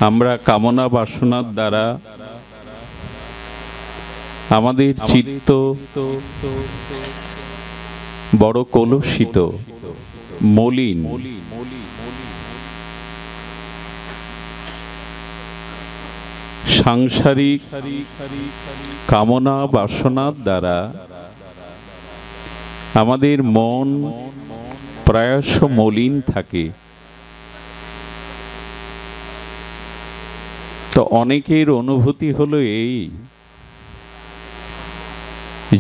আমরা কামনা বাসনার দ্বারা আমাদের চিত্ত বড় কলুষিত, মলিন। সাংসারিক কামনা বাসনার দ্বারা আমাদের মন প্রায়শ মলিন থাকে। তো অনেকের অনুভূতি হলো এই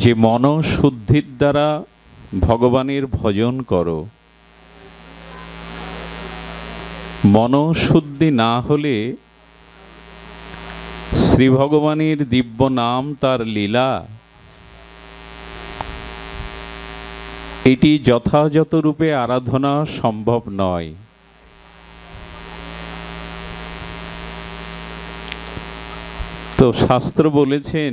যে মনশুদ্ধির দ্বারা ভগবানের ভজন করো। মনশুদ্ধি না হলে শ্রী ভগবানের দিব্য নাম, তার লীলা, এটি যথাযথ রূপে আরাধনা সম্ভব নয়। তো শাস্ত্র বলেছেন,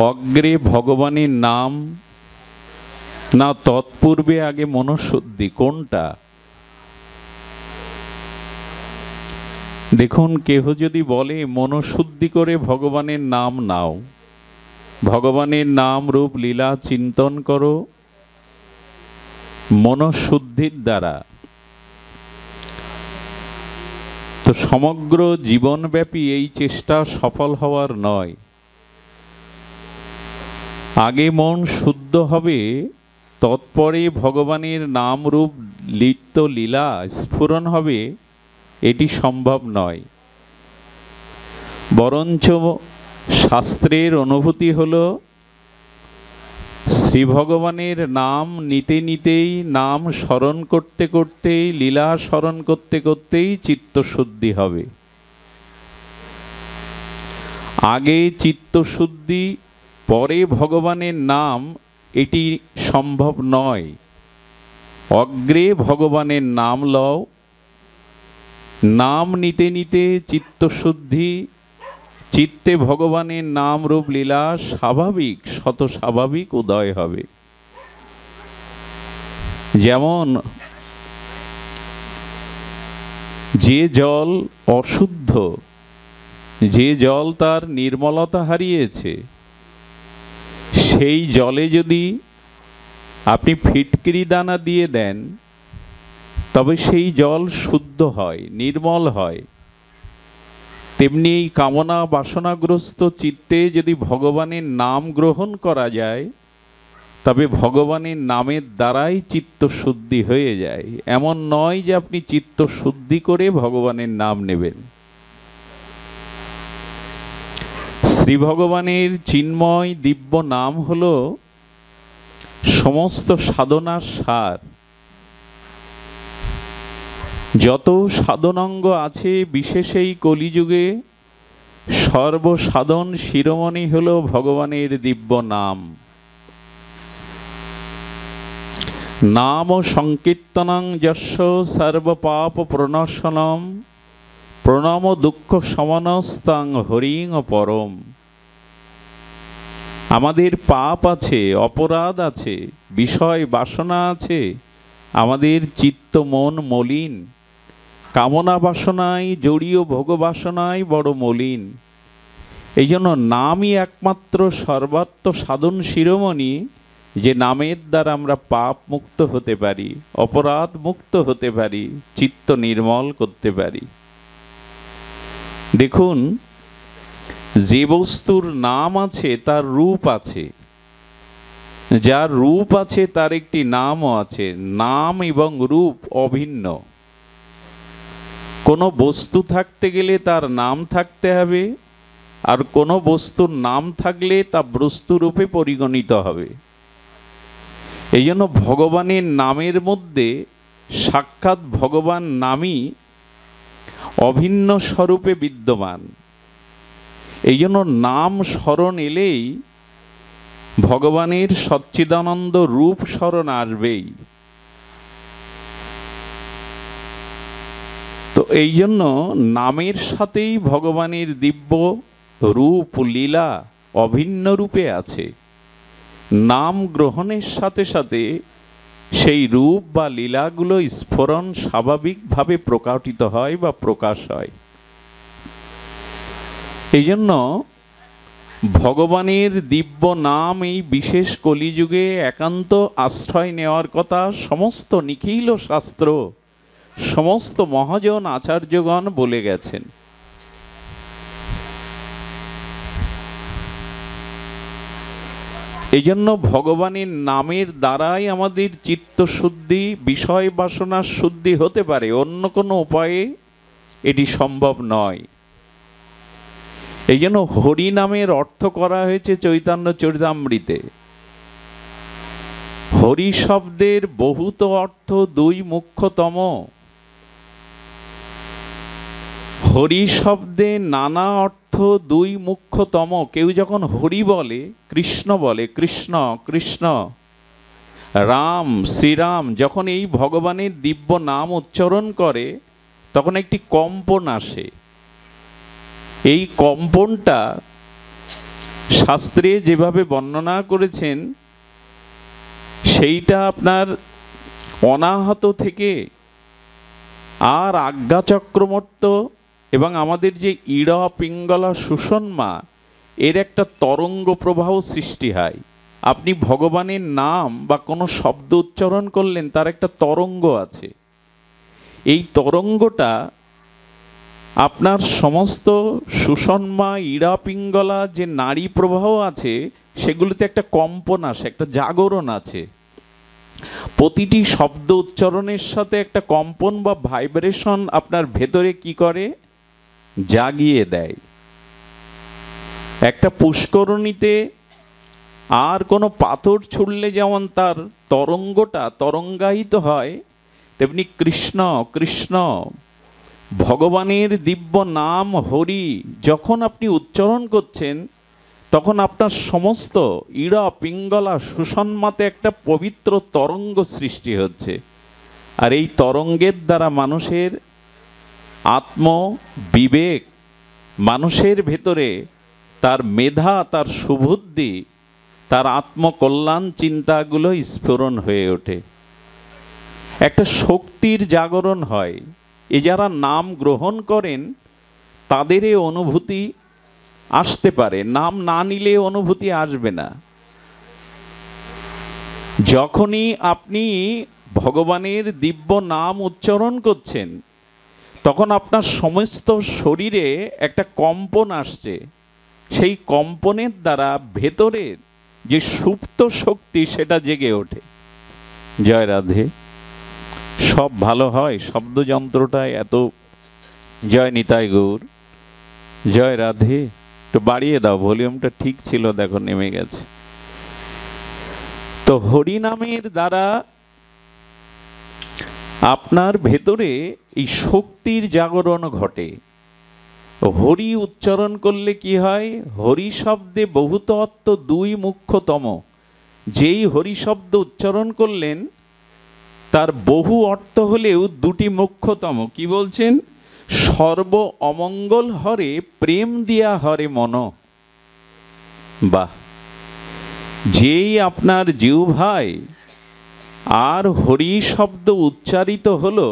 অগ্রে ভগবানের নাম না তৎপূর্বে আগে মনশুদ্ধি। কোনটা? দেখুন, কেহ যদি বলে মনশুদ্ধি করে ভগবানের নাম নাও, ভগবানের নাম রূপ লীলা চিন্তন করো মনশুদ্ধির দ্বারা, তো সমগ্র জীবনব্যাপী এই চেষ্টা সফল হওয়ার নয়। আগে মন শুদ্ধ হবে, তৎপরে ভগবানের নাম রূপ লিপ্ত লীলা স্ফুরণ হবে, এটি সম্ভব নয়। বরঞ্চ শাস্ত্রের অনুভূতি হলো শ্রী ভগবানের নাম নিতে নিতেই, নাম স্মরণ করতে করতেই, লীলা স্মরণ করতে করতেই চিত্তশুদ্ধি হবে। আগে চিত্তশুদ্ধি পরে ভগবানের নাম, এটি সম্ভব নয়। অগ্রে ভগবানের নাম লও, নাম নিতে নিতে চিত্তশুদ্ধি, চিত্তে ভগবানের নাম রূপ লীলা স্বাভাবিক, শত স্বাভাবিক উদয় হবে। যেমন যে জল অশুদ্ধ, যে জল তার নির্মলতা হারিয়েছে, সেই জলে যদি আপনি ফিটকিরি দানা দিয়ে দেন, তবে সেই জল শুদ্ধ হয়, নির্মল হয়। তেমনি এই কামনা বাসনাগ্রস্ত চিত্তে যদি ভগবানের নাম গ্রহণ করা যায়, তবে ভগবানের নামের দ্বারাই চিত্ত শুদ্ধি হয়ে যায়। এমন নয় যে আপনি চিত্ত শুদ্ধি করে ভগবানের নাম নেবেন। শ্রী ভগবানের চিন্ময় দিব্য নাম হলো সমস্ত সাধনার সার। যত সাধনাঙ্গ আছে, বিশেষ এই কলিযুগে সর্বসাধন শিরোমণি হলো ভগবানের দিব্য নাম। নাম সংকীর্তনং যস্য সর্বপাপ প্রণশনম প্রণম দুঃখ সমনস্তাং হরিং পরম। আমাদের পাপ আছে, অপরাধ আছে, বিষয় বাসনা আছে, আমাদের চিত্ত মন মলিন, কামনা বাসনায় জড়িয়ে ভোগ বাসনায় বড় মলিন। এই জন্য নামই একমাত্র সর্বাত্ম সাধন শিরোমণি, যে নামের দ্বারা আমরা পাপ মুক্ত হতে পারি, অপরাধ মুক্ত হতে পারি, চিত্ত নির্মল করতে পারি। দেখুন, যে বস্তুর নাম আছে তার রূপ আছে, যার রূপ আছে তার একটি নামও আছে। নাম এবং রূপ অভিন্ন। কোনো বস্তু থাকতে গেলে তার নাম থাকতে হবে, আর কোনো বস্তুর নাম থাকলে তা বস্তুরূপে পরিগণিত হবে। এই জন্য ভগবানের নামের মধ্যে সাক্ষাৎ ভগবান নামই অভিন্ন স্বরূপে বিদ্যমান। এই জন্য নাম স্মরণ এলেই ভগবানের সচ্চিদানন্দ রূপ স্মরণ আসবেই। তো এই জন্য নামের সাথেই ভগবানের দিব্য রূপ লীলা অভিন্ন রূপে আছে। নাম গ্রহণের সাথে সাথে সেই রূপ বা লীলাগুলো স্ফুরণ স্বাভাবিকভাবে প্রকাশিত হয় বা প্রকাশ হয়। এই জন্য ভগবানের দিব্য নাম এই বিশেষ কলিযুগে একান্ত আশ্রয় নেওয়ার কথা সমস্ত নিখিল শাস্ত্র, সমস্ত মহাজন আচার্যগণ বলে গেছেন। এই জন্য ভগবানের নামের দ্বারাই আমাদের চিত্তশুদ্ধি, বিষয় বাসনার শুদ্ধি হতে পারে, অন্য কোনো উপায়ে এটি সম্ভব নয়। এই জন্য হরি নামের অর্থ করা হয়েছে চৈতন্য চরিতামৃতে। হরি শব্দের বহুত অর্থ দুই মুখ্যতম। হরি শব্দে নানা অর্থ দুই মুখ্যতম। কেউ যখন হরি বলে, কৃষ্ণ বলে, কৃষ্ণ কৃষ্ণ, রাম শ্রীরাম, যখন এই ভগবানের দিব্য নাম উচ্চারণ করে তখন একটি কম্পন আসে। এই কম্পনটা শাস্ত্রে যেভাবে বর্ণনা করেছেন সেইটা আপনার অনাহত থেকে আর আজ্ঞা চক্রবর্ত এবং আমাদের যে ইড়া পিঙ্গলা সুষমা, এর একটা তরঙ্গ প্রবাহ সৃষ্টি হয়। আপনি ভগবানের নাম বা কোনো শব্দ উচ্চারণ করলেন, তার একটা তরঙ্গ আছে। এই তরঙ্গটা আপনার সমস্ত সুষমা ইড়া পিঙ্গলা যে নাড়ি প্রবাহ আছে সেগুলিতে একটা কম্পন আসে, একটা জাগরণ আছে। প্রতিটি শব্দ উচ্চারণের সাথে একটা কম্পন বা ভাইব্রেশন আপনার ভেতরে কি করে, জাগিয়ে দেয়। একটা পুষ্করণীতে আর কোনো পাথর ছুড়লে যেমন তার তরঙ্গটা তরঙ্গায়িত হয়, তেমনি কৃষ্ণ কৃষ্ণ ভগবানের দিব্য নাম হরি যখন আপনি উচ্চারণ করছেন তখন আপনার সমস্ত ইড়া পিঙ্গলা সুষমাতে একটা পবিত্র তরঙ্গ সৃষ্টি হচ্ছে। আর এই তরঙ্গের দ্বারা মানুষের আত্ম বিবেক, মানুষের ভেতরে তার মেধা, তার সুবুদ্ধি, তার আত্মকল্যাণ চিন্তাগুলো স্ফুরণ হয়ে ওঠে, একটা শক্তির জাগরণ হয়। এ যারা নাম গ্রহণ করেন তাদের এই অনুভূতি আসতে পারে, নাম না নিলে অনুভূতি আসবে না। যখনই আপনি ভগবানের দিব্য নাম উচ্চারণ করছেন তখন আপনার সমস্ত শরীরে একটা কম্পন আসছে। সেই কম্পনের দ্বারা ভেতরের যে সুপ্ত শক্তি সেটা জেগে ওঠে। জয় রাধে। সব ভালো হয়, শব্দযন্ত্রটায় এত, জয় নিতাই গৌর, জয় রাধে। একটু বাড়িয়ে দাও, ভলিউমটা ঠিক ছিল, দেখো নেমে গেছে। তো হরি নামের দ্বারা আপনার ভেতরে এই শক্তির জাগরণ ঘটে। হরি উচ্চারণ করলে কি হয়, হরি শব্দে বহুত অর্থ দুই মুখ্যতম। যেই হরি শব্দ উচ্চারণ করলেন তার বহু অর্থ হলেও দুটি মুখ্যতম। কি বলছেন, সর্ব অমঙ্গল হরে প্রেম দিয়া হরে মন। বাহ, যেই আপনার জিহ্বায় আর হরি শব্দ উচ্চারিত হলো,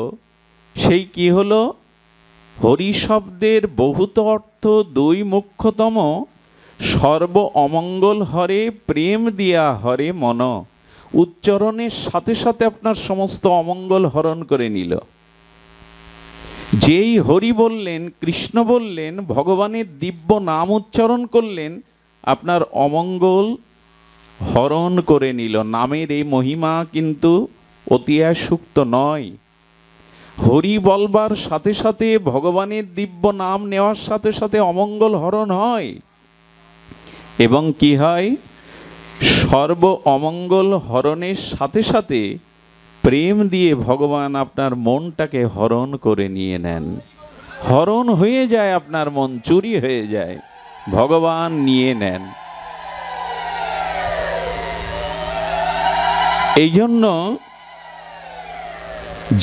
সেই কি হলো, হরি শব্দের বহুত অর্থ দুই মুখ্যতম। সর্ব অমঙ্গল হরে প্রেম দিয়া হরে মন, উচ্চারণের সাথে সাথে আপনার সমস্ত অমঙ্গল হরণ করে নিল। যেই হরি বললেন, কৃষ্ণ বললেন, ভগবানের দিব্য নাম উচ্চারণ করলেন, আপনার অমঙ্গল হরণ করে নিল। নামের এই মহিমা কিন্তু অতিশয়োক্ত নয়। হরি বলবার সাথে সাথে, ভগবানের দিব্য নাম নেওয়ার সাথে সাথে অমঙ্গল হরণ হয়। এবং কি হয়, সর্ব অমঙ্গল হরণের সাথে সাথে প্রেম দিয়ে ভগবান আপনার মনটাকে হরণ করে নিয়ে নেন। হরণ হয়ে যায়, আপনার মন চুরি হয়ে যায়, ভগবান নিয়ে নেন। এই জন্য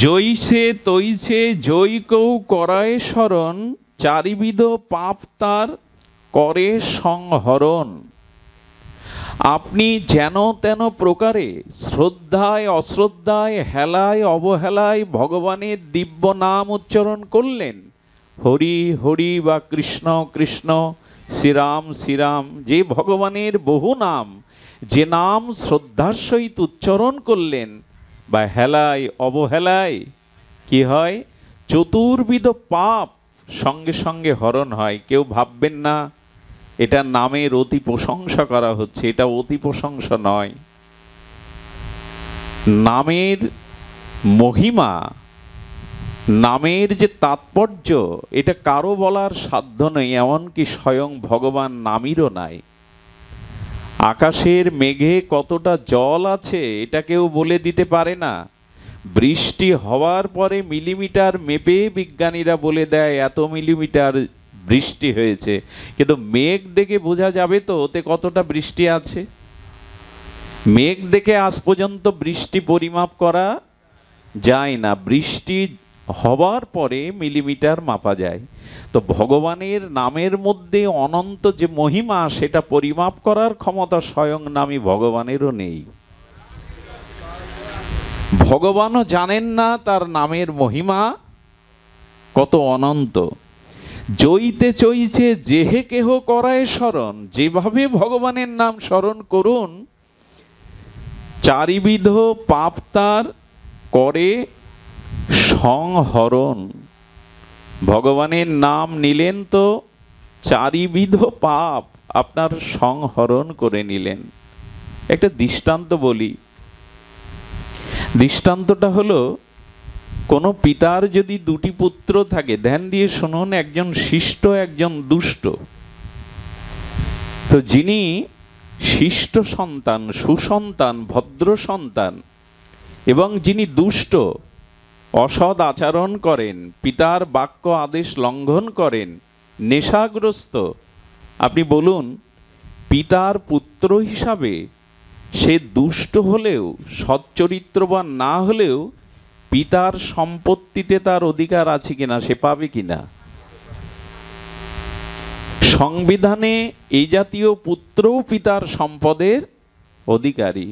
জৈসে তৈসে জৈকৌ করায় শরণ, চারিবিধ পাপ তার করে সংহরণ। আপনি যেন তেন প্রকারে শ্রদ্ধায় অশ্রদ্ধায় হেলায় অবহেলায় ভগবানের দিব্য নাম উচ্চারণ করলেন। হরি হরি বা কৃষ্ণ কৃষ্ণ, শ্রীরাম শ্রীরাম, যে ভগবানের বহু নাম, যে নাম শ্রদ্ধার সহিত উচ্চারণ করলেন বা হেলায় অবহেলায় কি হয়? চতুর্বিধ পাপ সঙ্গে সঙ্গে হরণ হয়। কেউ ভাববেন না এটা নামের অতি প্রশংসা করা হচ্ছে, এটা অতি প্রশংসা নয়। নামের মহিমা, নামের যে তাৎপর্য, এটা কারো বলার সাধ্য নেই, এমনকি স্বয়ং ভগবান নামেরও নাই। আকাশের মেঘে কতটা জল আছে এটা কেউ বলে দিতে পারে না। বৃষ্টি হওয়ার পরে মিলিমিটার মেপে বিজ্ঞানীরা বলে দেয় এত মিলিমিটার বৃষ্টি হয়েছে, কিন্তু মেঘ দেখে বোঝা যাবে তো ওতে কতটা বৃষ্টি আছে? মেঘ দেখে আজ পর্যন্ত বৃষ্টি পরিমাপ করা যায় না, বৃষ্টি হবার পরে মিলিমিটার মাপা যায়। তো ভগবানের নামের মধ্যে অনন্ত যে মহিমা, সেটা পরিমাপ করার ক্ষমতা স্বয়ং নামী ভগবানেরও নেই। ভগবানও জানেন না তার নামের মহিমা কত অনন্ত। জইতে চইছে যেহে কেহ করায় স্মরণ, যেভাবে ভগবানের নাম স্মরণ করুন, চারিবিধ পাপ তার করে সংহরণ। ভগবানের নাম নিলেন তো চারিবিধ পাপ আপনার সংহরণ করে নিলেন। একটা দৃষ্টান্ত বলি। দৃষ্টান্তটা হলো, কোনো পিতার যদি দুটি পুত্র থাকে, ধ্যান দিয়ে শুনুন, একজন শিষ্ট একজন দুষ্ট। তো যিনি শিষ্ট সন্তান, সুসন্তান, ভদ্র সন্তান, এবং যিনি দুষ্ট, অসৎ আচরণ করেন, পিতার বাক্য আদেশ লঙ্ঘন করেন, নেশাগ্রস্ত, আপনি বলুন পিতার পুত্র হিসাবে সে দুষ্ট হলেও, সচ্চরিত্রবান না হলেও, পিতার সম্পত্তিতে তার অধিকার আছে কিনা, সে পাবে কিনা? সংবিধানে এই জাতীয় পুত্রও পিতার সম্পদের অধিকারী।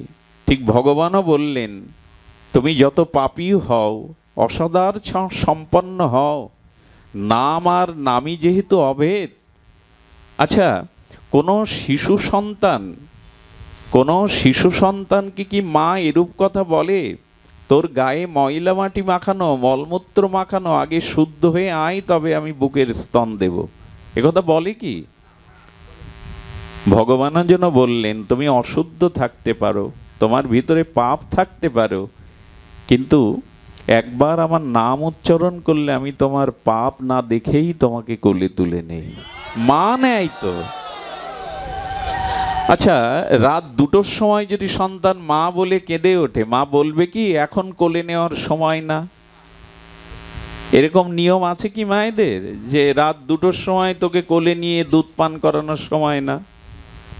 ঠিক ভগবানও বললেন, তুমি যত পাপী হও, অসদার সম্পন্ন হও, নাম আর নামই যেহেতু অভেদ। আচ্ছা, কোনো শিশু সন্তানকে কি মা এরূপ কথা বলে, তোর গায়ে ময়লা মাটি মাখানো, মলমূত্র মাখানো, আগে শুদ্ধ হয়ে আয় তবে আমি বুকের স্তন দেব? একথা বলে কি? ভগবানের জন্য বললেন, তুমি অশুদ্ধ থাকতে পারো, তোমার ভিতরে পাপ থাকতে পারো, কিন্তু একবার আমার নাম উচ্চারণ করলে আমি তোমার পাপ না দেখেই তোমাকে কোলে তুলে নেই। মা নেয় তো। আচ্ছা, রাত 2টোর সময় যদি সন্তান মা বলে কেঁদে ওঠে, মা বলবে কি এখন কোলে নেওয়ার সময় না? এরকম নিয়ম আছে কি মায়েদের, যে রাত 2টোর সময় তোকে কোলে নিয়ে দুধ পান করানোর সময় না?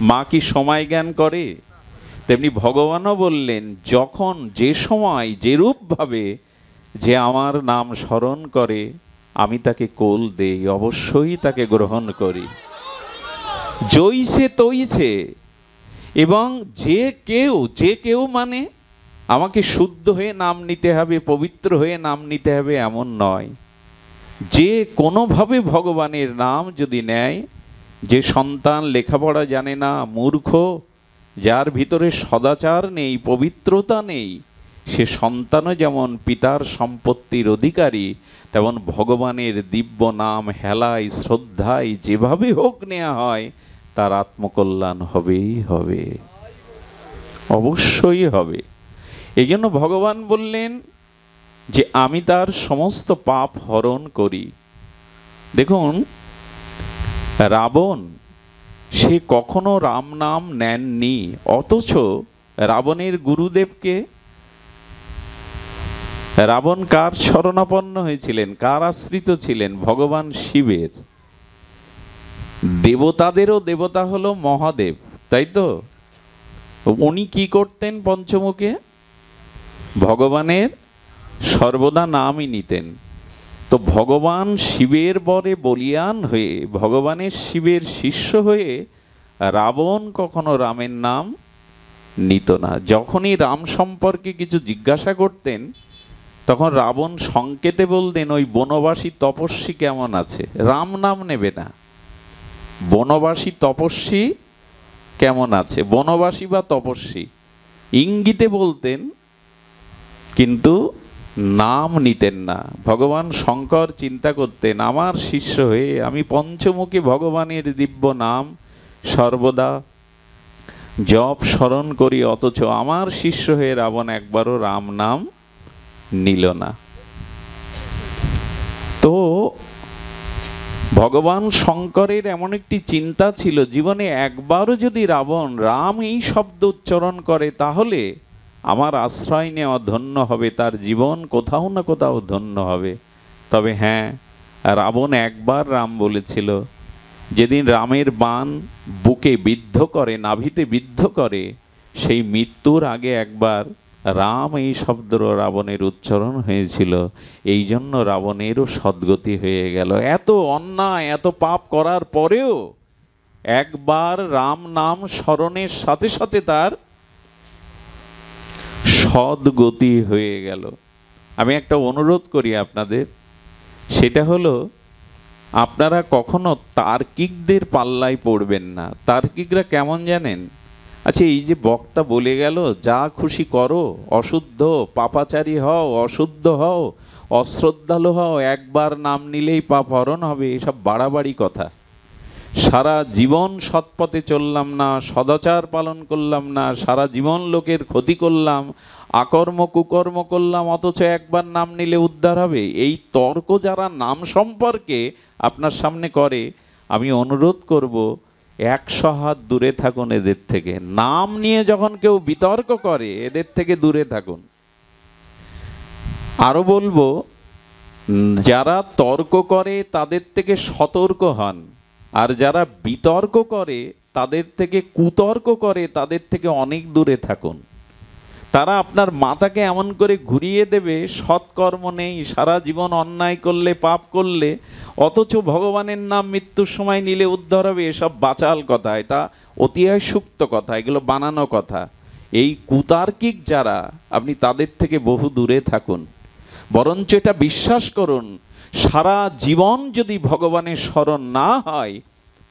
মা কি সময় জ্ঞান করে? তেমনি ভগবানও বললেন, যখন যে সময় যেরূপভাবে যে আমার নাম স্মরণ করে আমি তাকে কোল দেই, অবশ্যই তাকে গ্রহণ করি। জইছে তইছে, এবং যে কেউ মানে আমাকে শুদ্ধ হয়ে নাম নিতে হবে, পবিত্র হয়ে নাম নিতে হবে এমন নয়। যে কোনোভাবে ভগবানের নাম যদি নেয়, যে সন্তান লেখাপড়া জানে না, মূর্খ, যার ভিতরে সদাচার নেই, পবিত্রতা নেই, সে সন্তানও যেমন পিতার সম্পত্তির অধিকারী, তেমন ভগবানের দিব্য নাম হেলায় শ্রদ্ধায় যেভাবে হোক নেওয়া হয়, তার আত্মকল্যাণ হবেই হবে, অবশ্যই হবে। এই জন্য ভগবান বললেন যে আমি তার সমস্ত পাপ হরণ করি। দেখুন, রাবণ সে কখনো রাম নাম নেননি, অথচ রাবণের গুরুদেবকে, রাবণ কার শরণাপন্ন হয়েছিলেন, কার আশ্রিত ছিলেন? ভগবান শিবের। দেবতাদেরও দেবতা হলো মহাদেব, তাই তো? উনি কি করতেন? পঞ্চমুখে ভগবানের সর্বদা নামই নিতেন। তো ভগবান শিবের বরে বলিয়ান হয়ে, ভগবানের শিবের শিষ্য হয়ে রাবণ কখনো রামের নাম নিত না। যখনই রাম সম্পর্কে কিছু জিজ্ঞাসা করতেন তখন রাবণ সংকেতে বলতেন ওই বনবাসী তপস্বী কেমন আছে, রাম নাম নেবে না। বনবাসী তপস্বী কেমন আছে, বনবাসী বা তপস্বী ইঙ্গিতে বলতেন, কিন্তু নাম নিতেন না। ভগবান শঙ্কর চিন্তা করতেন আমার শিষ্য হয়ে আমি পঞ্চমুখী ভগবানের দিব্য নাম সর্বদা জপ স্মরণ করি, অথচ আমার শিষ্য হয়ে রাবণ একবারও রাম নাম নিল না। তো ভগবান শঙ্করের এমন একটি চিন্তা ছিল, জীবনে একবারও যদি রাবণ রাম এই শব্দ উচ্চারণ করে তাহলে আমার আশ্রয় নেওয়া ধন্য হবে, তার জীবন কোথাও না কোথাও ধন্য হবে। তবে হ্যাঁ, রাবণ একবার রাম বলেছিল, যেদিন রামের বাণ বুকে বিদ্ধ করে, নাভিতে বিদ্ধ করে, সেই মৃত্যুর আগে একবার রাম এই শব্দ রাবণের উচ্চারণ হয়েছিল। এই জন্য রাবণেরও সদ্গতি হয়ে গেল। এত অন্যায় এত পাপ করার পরেও একবার রাম নাম স্মরণের সাথে সাথে তার সদ্গতি হয়ে গেল। আমি একটা অনুরোধ করি আপনাদের, সেটা হলো আপনারা কখনো তার্কিকদের পাল্লায় পড়বেন না। তার্কিকরা কেমন জানেন? আচ্ছা, এই যে বক্তা বলে গেল যা খুশি করো, অশুদ্ধ পাপাচারী হও, অশুদ্ধ হও, অশ্রদ্ধালু হও, একবার নাম নিলেই পাপ হরণ হবে, এসব বাড়াবাড়ি কথা। সারা জীবন সৎপথে চললাম না, সদাচার পালন করলাম না, সারা জীবন লোকের ক্ষতি করলাম, আকর্ম কুকর্ম করলাম, অথচ একবার নাম নিলে উদ্ধার হবে, এই তর্ক যারা নাম সম্পর্কে আপনার সামনে করে, আমি অনুরোধ করব 100 হাত দূরে থাকুন এদের থেকে। নাম নিয়ে যখন কেউ বিতর্ক করে এদের থেকে দূরে থাকুন। আরো বলবো, যারা তর্ক করে তাদের থেকে সতর্ক হন, আর যারা বিতর্ক করে তাদের থেকে, কুতর্ক করে তাদের থেকে অনেক দূরে থাকুন। তারা আপনার মাথাকে এমন করে ঘুরিয়ে দেবে, সৎকর্ম নেই, সারা জীবন অন্যায় করলে পাপ করলে, অথচ ভগবানের নাম মৃত্যুর সময় নিলে উদ্ধার হবে, এসব বাচাল কথা, এটা অতিহায় সুক্ত কথা, এগুলো বানানো কথা। এই কুতার্কিক যারা, আপনি তাদের থেকে বহু দূরে থাকুন। বরঞ্চ এটা বিশ্বাস করুন, সারা জীবন যদি ভগবানের স্মরণ না হয়,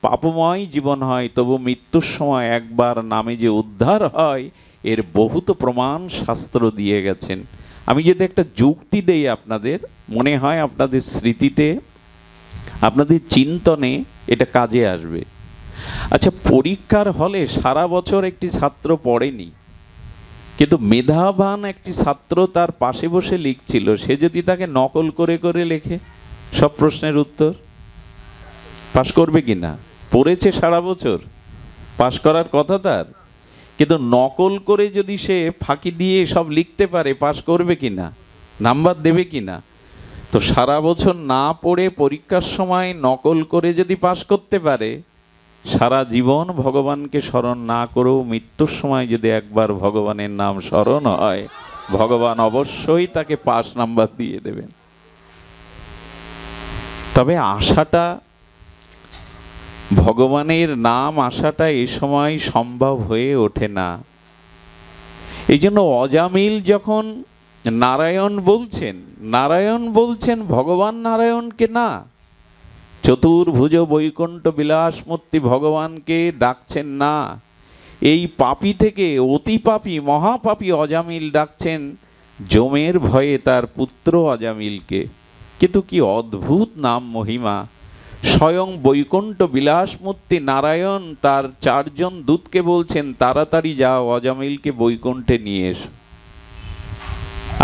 পাপময় জীবন হয়, তবু মৃত্যুর সময় একবার নামে যে উদ্ধার হয়, এর বহুত প্রমাণ শাস্ত্র দিয়ে গেছেন। আমি যদি একটা যুক্তি দেই আপনাদের, মনে হয় আপনাদের স্মৃতিতে, আপনাদের চিন্তনে এটা কাজে আসবে। আচ্ছা, পরীক্ষার হলে সারা বছর একটি ছাত্র পড়েনি, কিন্তু মেধাবান একটি ছাত্র তার পাশে বসে লিখছিল, সে যদি তাকে নকল করে করে লেখে সব প্রশ্নের উত্তর, পাশ করবে কি না? পড়েছে সারা বছর, পাশ করার কথা তার, কিন্তু নকল করে যদি সে ফাঁকি দিয়ে সব লিখতে পারে, পাশ করবে কি না? নাম্বার দেবে কি না? তো সারা বছর না পড়ে পরীক্ষার সময় নকল করে যদি পাশ করতে পারে, সারা জীবন ভগবানকে স্মরণ না করেও মৃত্যুর সময় যদি একবার ভগবানের নাম স্মরণ হয়, ভগবান অবশ্যই তাকে পাস নাম্বার দিয়ে দেবেন। তবে আশাটা, ভগবানের নাম আসাটা এ সময় সম্ভব হয়ে ওঠে না। এই জন্য অজামিল যখন নারায়ণ বলছেন ভগবান নারায়ণকে না, চতুর্ভুজ বৈকুণ্ঠ বিলাসমূর্তি ভগবানকে ডাকছেন না। এই পাপী থেকে অতি পাপী, মহাপাপী অজামিল ডাকছেন যমের ভয়ে তার পুত্র অজামিলকে। কিন্তু কি অদ্ভুত নাম মহিমা! স্বয়ং বৈকুণ্ঠ বিলাসমূর্তি নারায়ণ তার 4 জন দূতকে বলছেন, তাড়াতাড়ি যাও, অজামিলকে বৈকুণ্ঠে নিয়ে এসো।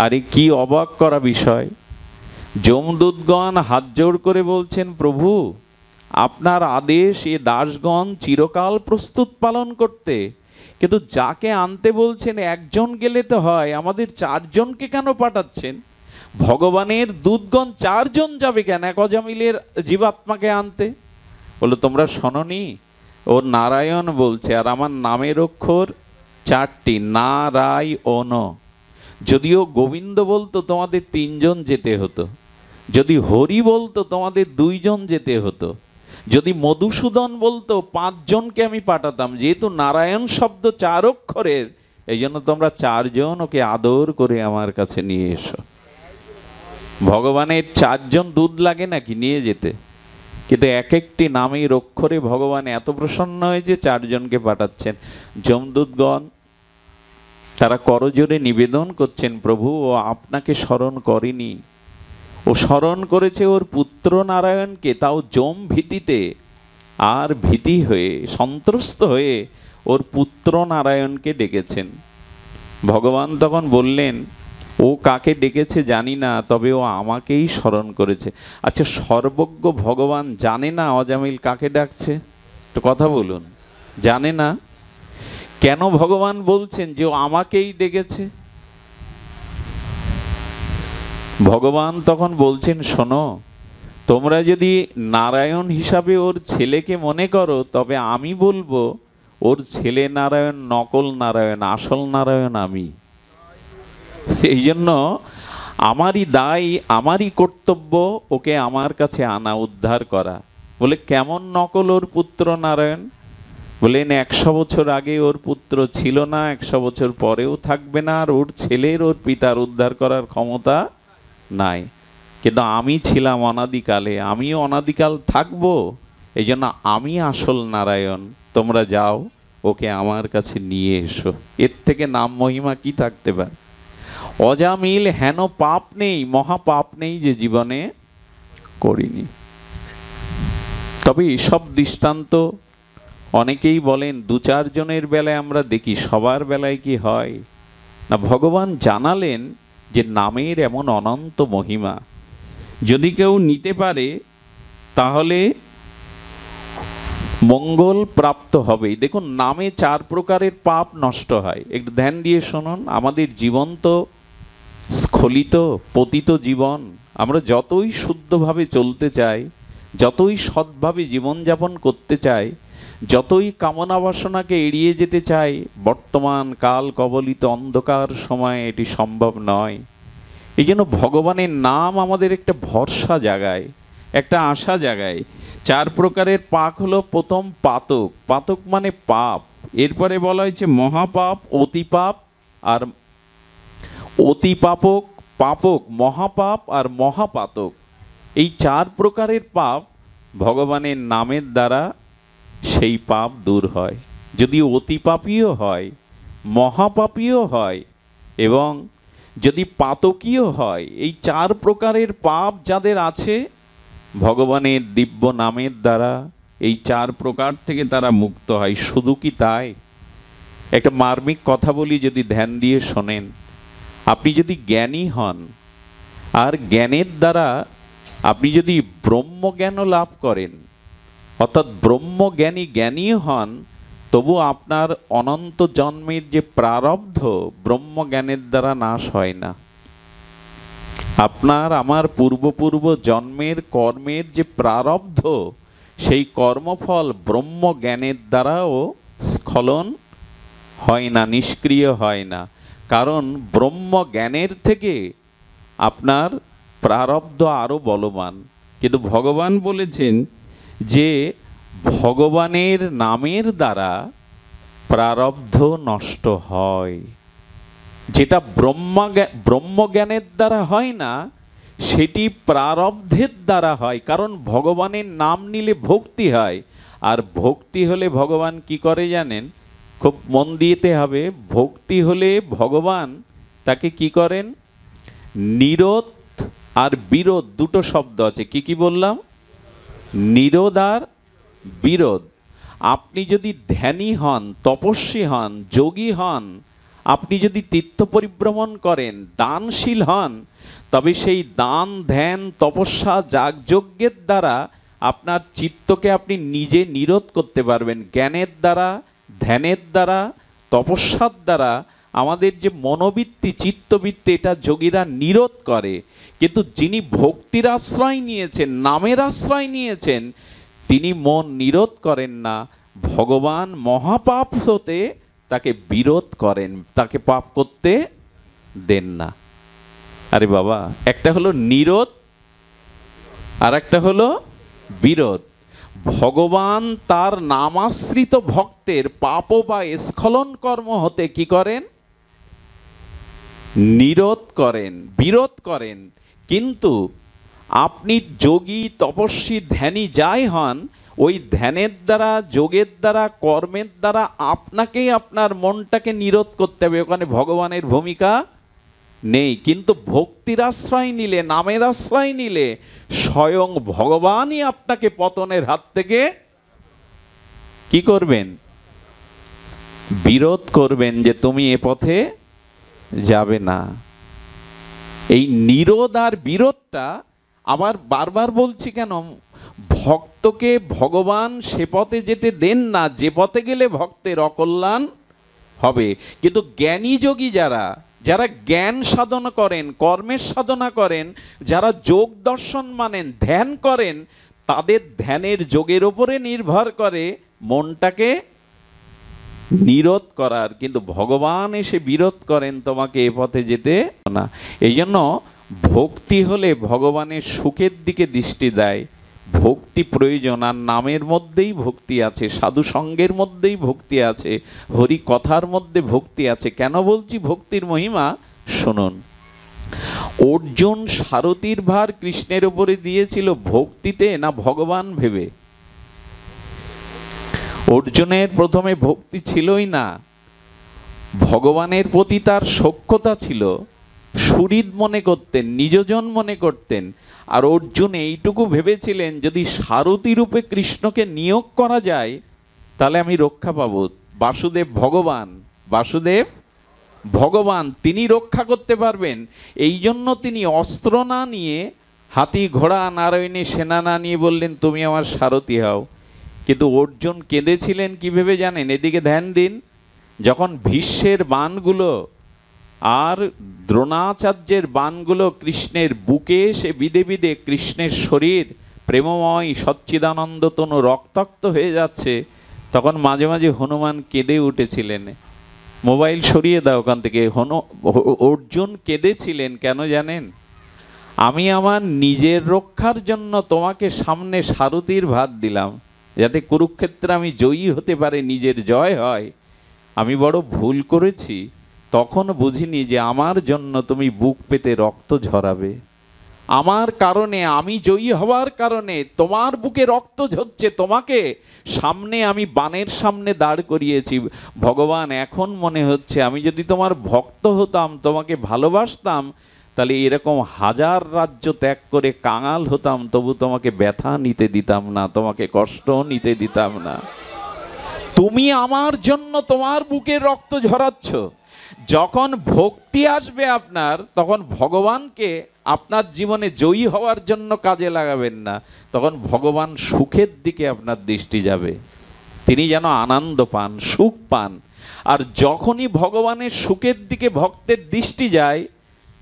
আরে কি অবাক করা বিষয়! যমদূতগণ হাত জোড় করে বলছেন, প্রভু আপনার আদেশ এ দাসগণ চিরকাল প্রস্তুত পালন করতে, কিন্তু যাকে আনতে বলছেন একজন গেলে তো হয়, আমাদের 4 জনকে কেন পাঠাচ্ছেন? ভগবানের দূতগণ 4 জন যাবে কেন এক অজামিলের জীবাত্মাকে আনতে? বলো, তোমরা শোনোনি? ও নারায়ণ বলছে, আর আমার নামের অক্ষর 4টি, নারায়ণ। যদিও গোবিন্দ বলতো তোমাদের 3 জন যেতে হতো, যদি হরি বলতো তোমাদের 2 জন যেতে হতো, যদি মধুসূদন বলতো 5 জনকে আমি পাঠাতাম, যেহেতু নারায়ণ শব্দ 4 অক্ষরের, এই জন্য তোমরা 4 জন ওকে আদর করে আমার কাছে নিয়ে এসো। ভগবানের 4 জন দুধ লাগে নাকি নিয়ে যেতে, কিন্তু এক একটি নামের অক্ষরে ভগবান এত প্রসন্ন হয়েছে 4 জনকে পাঠাচ্ছেন। যমদূতগণ তারা করজোড়ে নিবেদন করছেন, প্রভু ও আপনাকে স্মরণ করেনি, ও স্মরণ করেছে ওর পুত্র নারায়ণকে, তাও যম ভীতিতে, আর ভীতি হয়ে সন্ত্রস্ত হয়ে ওর পুত্র নারায়ণকে ডেকেছেন। ভগবান তখন বললেন, ও কাকে ডেকেছে জানি না, তবে ও আমাকেই স্মরণ করেছে। আচ্ছা, সর্বজ্ঞ ভগবান জানে না অজামিল কাকে ডাকছে? একটু কথা বলুন। জানে না? কেন ভগবান বলছেন যে ও আমাকেই ডেকেছে? ভগবান তখন বলছেন, শোনো, তোমরা যদি নারায়ণ হিসাবে ওর ছেলেকে মনে করো, তবে আমি বলবো ওর ছেলে নারায়ণ নকল নারায়ণ, আসল নারায়ণ আমি। এই জন্য আমারই দায়, আমারই কর্তব্য ওকে আমার কাছে আনা, উদ্ধার করা। বলে কেমন নকল ওর পুত্র নারায়ণ? বলেন 100 বছর আগে ওর পুত্র ছিল না, 100 বছর পরেও থাকবে না, আর ওর ছেলের ওর পিতার উদ্ধার করার ক্ষমতা নাই। কিন্তু আমি ছিলাম অনাদিকালে, আমিও অনাদিকাল থাকবো, এই জন্য আমি আসল নারায়ণ। তোমরা যাও, ওকে আমার কাছে নিয়ে এসো। এর থেকে নাম মহিমা কি থাকতে পারে? অজামিল হেন পাপ নেই, মহাপাপ নেই যে জীবনে করিনি। তবে এসব দৃষ্টান্ত অনেকেই বলেন 2-4 জনের বেলায় আমরা দেখি, সবার বেলায় কি হয় না? ভগবান জানালেন যে নামের এমন অনন্ত মহিমা, যদি কেউ নিতে পারে তাহলে মঙ্গল প্রাপ্ত হবেই। দেখুন, নামে 4 প্রকারের পাপ নষ্ট হয়। একটু ধ্যান দিয়ে শুনুন। আমাদের জীবন তো স্খলিত পতিত জীবন। আমরা যতই শুদ্ধভাবে চলতে চাই, যতই সৎভাবে জীবনযাপন করতে চাই, যতই কামনা বাসনাকে এড়িয়ে যেতে চাই, বর্তমান কাল কবলিত অন্ধকার সময়ে এটি সম্ভব নয়। এই জন্য ভগবানের নাম আমাদের একটা ভরসা জাগায়, একটা আশা জাগায়। 4 প্রকারের পাপ হলো, প্রথম পাতক। পাতক মানে পাপ। এরপরে বলা হয়েছে মহাপাপ, অতিপাপ আর অতিপাপক, পাপক, মহাপাপ আর মহাপাতক। এই 4 প্রকারের পাপ ভগবানের নামের দ্বারা সেই পাপ দূর হয়। যদি অতিপাপীয় হয়, মহাপাপীয় হয় এবং যদি পাতকীয় হয়, এই 4 প্রকারের পাপ যাদের আছে, ভগবানের দিব্য নামের দ্বারা এই 4 প্রকার থেকে তারা মুক্ত হয়। শুধু কি তাই? একটা মার্মিক কথা বলি, যদি ধ্যান দিয়ে শোনেন। আপনি যদি জ্ঞানী হন, আর জ্ঞানের দ্বারা আপনি যদি ব্রহ্মজ্ঞানও লাভ করেন, অর্থাৎ ব্রহ্মজ্ঞানী জ্ঞানী হন, তবু আপনার অনন্ত জন্মের যে প্রারব্ধ ব্রহ্মজ্ঞানের দ্বারা নাশ হয় না। আপনার আমার পূর্ব জন্মের কর্মের যে প্রারব্ধ, সেই কর্মফল ব্রহ্মজ্ঞানের দ্বারাও স্খলন হয় না, নিষ্ক্রিয় হয় না। কারণ ব্রহ্মজ্ঞানের থেকে আপনার প্রারব্ধ আরও বলবান। কিন্তু ভগবান বলেছেন যে ভগবানের নামের দ্বারা প্রারব্ধ নষ্ট হয়। যেটা ব্রহ্মজ্ঞানের দ্বারা হয় না, সেটি প্রারব্ধের দ্বারা হয়। কারণ ভগবানের নাম নিলে ভক্তি হয়, আর ভক্তি হলে ভগবান কি করে জানেন? খুব মন দিতে হবে। ভক্তি হলে ভগবান তাকে কি করেন? নিরোধ আর বিরোধ, দুটো শব্দ আছে। কি কি বললাম? নিরোধ আর বিরোধ। আপনি যদি ধ্যানী হন, তপস্বী হন, যোগী হন, আপনি যদি তীর্থ পরিভ্রমণ করেন, দানশীল হন, তবে সেই দান, ধ্যান, তপস্যা, যাগযজ্ঞের দ্বারা আপনার চিত্তকে আপনি নিজে নিরোধ করতে পারবেন। জ্ঞানের দ্বারা, ধ্যানের দ্বারা, তপস্যার দ্বারা আমাদের যে মনোবৃত্তি, চিত্তবৃত্তি, এটা যোগীরা নিরোধ করে। কিন্তু যিনি ভক্তির আশ্রয় নিয়েছেন, নামের আশ্রয় নিয়েছেন, তিনি মন নিরোধ করেন না। ভগবান মহাপাপ হতে তাকে বিরোধ করেন, তাকে পাপ করতে দেন না। আরে বাবা, একটা হলো নিরোধ আর একটা হলো বিরোধ। ভগবান তার নামাশ্রিত ভক্তের পাপ বা স্খলন কর্ম হতে কি করেন? নিরোধ করেন, বিরোধ করেন। কিন্তু আপনি যোগী, তপস্বী, ধ্যানী যাই হন, ওই ধ্যানের দ্বারা, যোগের দ্বারা, কর্মের দ্বারা আপনাকেই আপনার মনটাকে নিরোধ করতে হবে। ওখানে ভগবানের ভূমিকা নেই। কিন্তু ভক্তির আশ্রয় নিলে, নামের আশ্রয় নিলে স্বয়ং ভগবানই আপনাকে পতনের হাত থেকে কি করবেন? বিরোধ করবেন, যে তুমি এ পথে যাবে না। এই নিরোধ আর বিরোধটা আবার বারবার বলছি কেন? ভক্তকে ভগবান সে পথে যেতে দেন না যে পথে গেলে ভক্তের অকল্যাণ হবে। কিন্তু জ্ঞানী যোগী যারা, যারা জ্ঞান সাধনা করেন, কর্মের সাধনা করেন, যারা যোগ দর্শন মানেন, ধ্যান করেন, তাদের ধ্যানের যোগের উপরে নির্ভর করে মনটাকে নিরোধ করার। কিন্তু ভগবান এসে বিরোধ করেন, তোমাকে এ পথে যেতে না। এই জন্য ভক্তি হলে ভগবানের সুখের দিকে দৃষ্টি দেয়। ভক্তি প্রয়োজন, আর নামের মধ্যেই ভক্তি আছে, সাধু সঙ্গের মধ্যেই ভক্তি আছে, হরি কথার মধ্যে ভক্তি আছে। কেন বলছি ভক্তির মহিমা? শুনুন। অর্জুন সারথীর ভার কৃষ্ণের উপরে দিয়েছিল ভক্তিতে না ভগবান ভেবে? অর্জুনের প্রথমে ভক্তি ছিলই না, ভগবানের প্রতি তার সখ্যতা ছিল, সুহৃদ মনে করতেন, নিজজন মনে করতেন। আর অর্জুন এইটুকু ভেবেছিলেন, যদি সারথী রূপে কৃষ্ণকে নিয়োগ করা যায় তাহলে আমি রক্ষা পাব। বাসুদেব ভগবান, বাসুদেব ভগবান, তিনি রক্ষা করতে পারবেন। এই জন্য তিনি অস্ত্র না নিয়ে, হাতি ঘোড়া নারায়ণী সেনা না নিয়ে বললেন তুমি আমার সারথী হও। কিন্তু অর্জুন কেঁদেছিলেন কি ভেবে জানেন? এদিকে ধ্যান দিন। যখন ভীষ্মের বাণগুলো আর দ্রোণাচার্যের বাণগুলো কৃষ্ণের বুকে এসে বিদে বিদে কৃষ্ণের শরীর প্রেমময় সচ্চিদানন্দ তনু রক্তাক্ত হয়ে যাচ্ছে, তখন মাঝে মাঝে হনুমান কেঁদে উঠেছিলেন। মোবাইল সরিয়ে দাও ওখান থেকে। অর্জুন কেঁদেছিলেন কেন জানেন? আমি আমার নিজের রক্ষার জন্য তোমাকে সামনে সারথীর ভার দিলাম, যাতে কুরুক্ষেত্রে আমি জয়ী হতে পারে, নিজের জয় হয়। আমি বড় ভুল করেছি, তখন বুঝিনি যে আমার জন্য তুমি বুক পেতে রক্ত ঝরাবে। আমার কারণে, আমি জয়ী হওয়ার কারণে তোমার বুকে রক্ত ঝরছে, তোমাকে সামনে আমি বাণের সামনে দাঁড় করিয়েছি। ভগবান, এখন মনে হচ্ছে আমি যদি তোমার ভক্ত হতাম, তোমাকে ভালোবাসতাম, তাহলে এরকম হাজার রাজ্য ত্যাগ করে কাঙাল হতাম, তবু তোমাকে ব্যথা নিতে দিতাম না, তোমাকে কষ্ট নিতে দিতাম না। তুমি আমার জন্য তোমার বুকে রক্ত ঝরাচ্ছ। যখন ভক্তি আসবে আপনার, তখন ভগবানকে আপনার জীবনে জয়ী হওয়ার জন্য কাজে লাগাবেন না, তখন ভগবান সুখের দিকে আপনার দৃষ্টি যাবে। তিনি যেন আনন্দ পান, সুখ পান। আর যখনই ভগবানের সুখের দিকে ভক্তের দৃষ্টি যায়,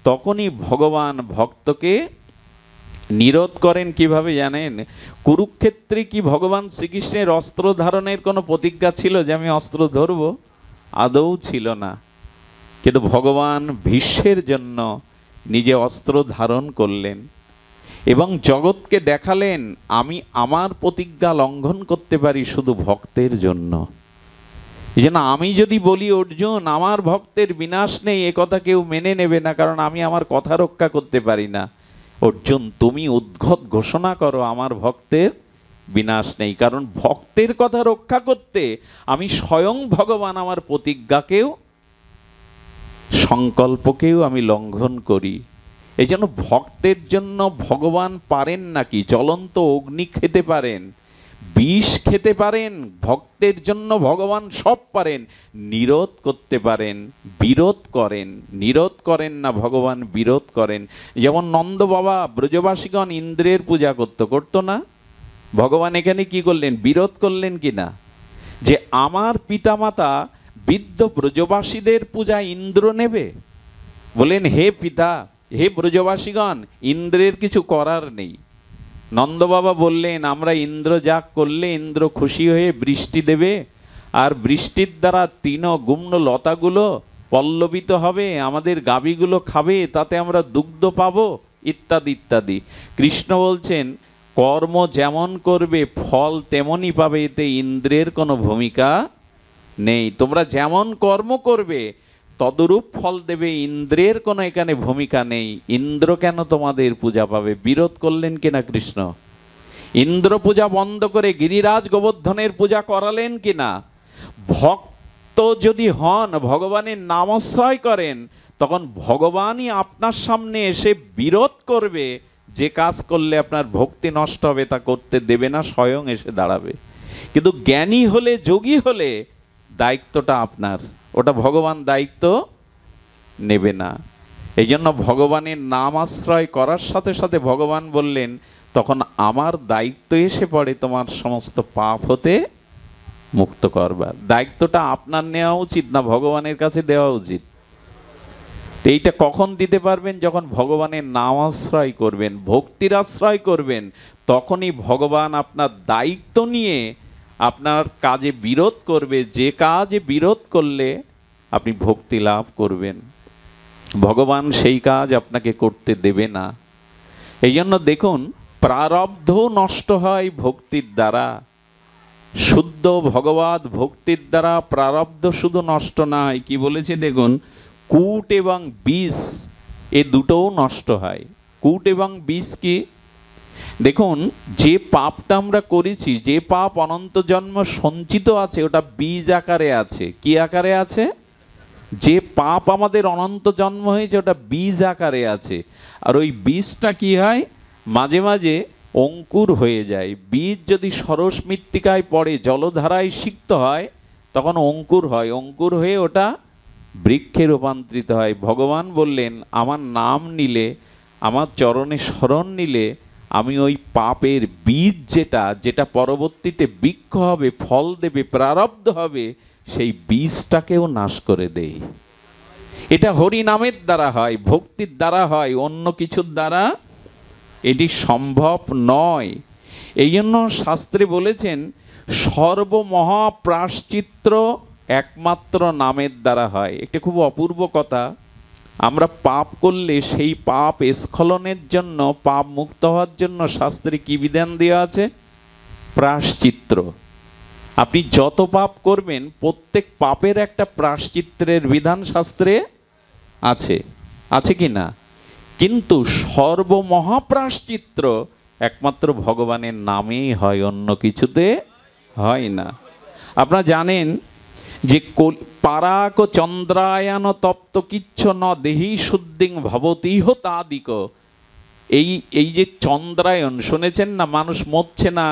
তখনই ভগবান ভক্তকে নিরোধ করেন। কিভাবে জানেন? কুরুক্ষেত্রে কি ভগবান শ্রীকৃষ্ণের অস্ত্র ধারণের কোনো প্রতিজ্ঞা ছিল যে আমি অস্ত্র ধরব? আদৌ ছিল না। কিন্তু ভগবান ভীষ্মের জন্য নিজে অস্ত্র ধারণ করলেন এবং জগৎকে দেখালেন আমি আমার প্রতিজ্ঞা লঙ্ঘন করতে পারি শুধু ভক্তের জন্য। এই জন্য আমি যদি বলি অর্জুন আমার ভক্তের বিনাশ নেই, এ কথা কেউ মেনে নেবে না, কারণ আমি আমার কথা রক্ষা করতে পারি না। অর্জুন, তুমি উদ্গত ঘোষণা করো আমার ভক্তের বিনাশ নেই, কারণ ভক্তের কথা রক্ষা করতে আমি স্বয়ং ভগবান আমার প্রতিজ্ঞাকেও, সংকল্পকেও আমি লঙ্ঘন করি। এই জন্য ভক্তের জন্য ভগবান পারেন নাকি? জ্বলন্ত অগ্নি খেতে পারেন, বিষ খেতে পারেন, ভক্তের জন্য ভগবান সব পারেন। নিরোধ করতে পারেন, বিরোধ করেন। নিরোধ করেন না, ভগবান বিরোধ করেন। যেমন নন্দ বাবা ব্রজবাসীগণ ইন্দ্রের পূজা করতো না? ভগবান এখানে কি করলেন? বিরোধ করলেন কি না? যে আমার পিতামাতা বৃদ্ধ ব্রজবাসীদের পূজা ইন্দ্র নেবে? বলেন হে পিতা, হে ব্রজবাসীগণ, ইন্দ্রের কিছু করার নেই। নন্দ বাবা বললেন আমরা ইন্দ্র যাগ করলে ইন্দ্র খুশি হয়ে বৃষ্টি দেবে, আর বৃষ্টির দ্বারা তৃণ গুম্ন লতাগুলো পল্লবিত হবে, আমাদের গাভীগুলো খাবে, তাতে আমরা দুগ্ধ পাবো, ইত্যাদি ইত্যাদি। কৃষ্ণ বলছেন কর্ম যেমন করবে ফল তেমনই পাবে, এতে ইন্দ্রের কোনো ভূমিকা নেই। তোমরা যেমন কর্ম করবে তদরূপ ফল দেবে, ইন্দ্রের কোনো এখানে ভূমিকা নেই। ইন্দ্র কেন তোমাদের পূজা পাবে? বিরোধ করলেন কিনা কৃষ্ণ? ইন্দ্র পূজা বন্ধ করে গিরিরাজ গোবর্ধনের পূজা করালেন কিনা? ভক্ত যদি হন, ভগবানের নামাশ্রয় করেন, তখন ভগবানই আপনার সামনে এসে বিরোধ করবে। যে কাজ করলে আপনার ভক্তি নষ্ট হবে তা করতে দেবে না, স্বয়ং এসে দাঁড়াবে। কিন্তু জ্ঞানী হলে, যোগী হলে দায়িত্বটা আপনার, ওটা ভগবান দায়িত্ব নেবে না। এই জন্য ভগবানের নাম আশ্রয় করার সাথে সাথে ভগবান বললেন, তখন আমার দায়িত্ব এসে পড়ে তোমার সমস্ত পাপ হতে মুক্ত করবার। দায়িত্বটা আপনার নেওয়া উচিত না ভগবানের কাছে দেওয়া উচিত। এইটা কখন দিতে পারবেন? যখন ভগবানের নাম আশ্রয় করবেন, ভক্তির আশ্রয় করবেন, তখনই ভগবান আপনার দায়িত্ব নিয়ে আপনার কাজে বিরোধ করবে। যে কাজে বিরোধ করলে আপনি ভক্তি লাভ করবেন, ভগবান সেই কাজ আপনাকে করতে দেবে না। এই জন্য দেখুন, প্রারব্ধ নষ্ট হয় ভক্তির দ্বারা। শুদ্ধ ভগবৎ ভক্তির দ্বারা প্রারব্ধ শুধু নষ্ট না হয়, কি বলেছে দেখুন, কূট এবং বিষ এ দুটোও নষ্ট হয়। কূট এবং বিষ কি? দেখুন, যে পাপটা আমরা করেছি, যে পাপ অনন্ত জন্ম সঞ্চিত আছে, ওটা বীজ আকারে আছে। কি আকারে আছে? যে পাপ আমাদের অনন্ত জন্ম হয়েছে ওটা বীজ আকারে আছে। আর ওই বীজটা কি হয়? মাঝে মাঝে অঙ্কুর হয়ে যায়। বীজ যদি সরস মৃত্তিকায় পড়ে, জলধারায় সিক্ত হয়, তখন অঙ্কুর হয়। অঙ্কুর হয়ে ওটা বৃক্ষে রূপান্তরিত হয়। ভগবান বললেন, আমার নাম নিলে, আমার চরণে শরণ নিলে, আমি ওই পাপের বীজ যেটা পরবর্তীতে বৃক্ষ হবে, ফল দেবে, প্রারব্ধ হবে, সেই বীজটাকেও নাশ করে দেই। এটা হরি নামের দ্বারা হয়, ভক্তির দ্বারা হয়, অন্য কিছুর দ্বারা এটি সম্ভব নয়। এই জন্য শাস্ত্রে বলেছেন, সর্বমহাপ্রাশ্চিত্র একমাত্র নামের দ্বারা হয়। এটা খুব অপূর্ব কথা। আমরা পাপ করলে সেই পাপ স্খলনের জন্য, পাপ মুক্ত হওয়ার জন্য শাস্ত্রে কি বিধান দেওয়া আছে? প্রায়শ্চিত্ত। আপনি যত পাপ করবেন, প্রত্যেক পাপের একটা প্রায়শ্চিত্তের বিধান শাস্ত্রে আছে, আছে কি না? কিন্তু সর্বমহাপ্রায়শ্চিত্ত একমাত্র ভগবানের নামেই হয়, অন্য কিছুতে হয় না। আপনারা জানেন যে পারাক চন্দ্রায়ন তপ্ত কিচ্ছ ন দেহি শুদ্ধিং ভবতিহ তাদিক। এই যে চন্দ্রায়ন শুনেছেন না? মানুষ মরছে না,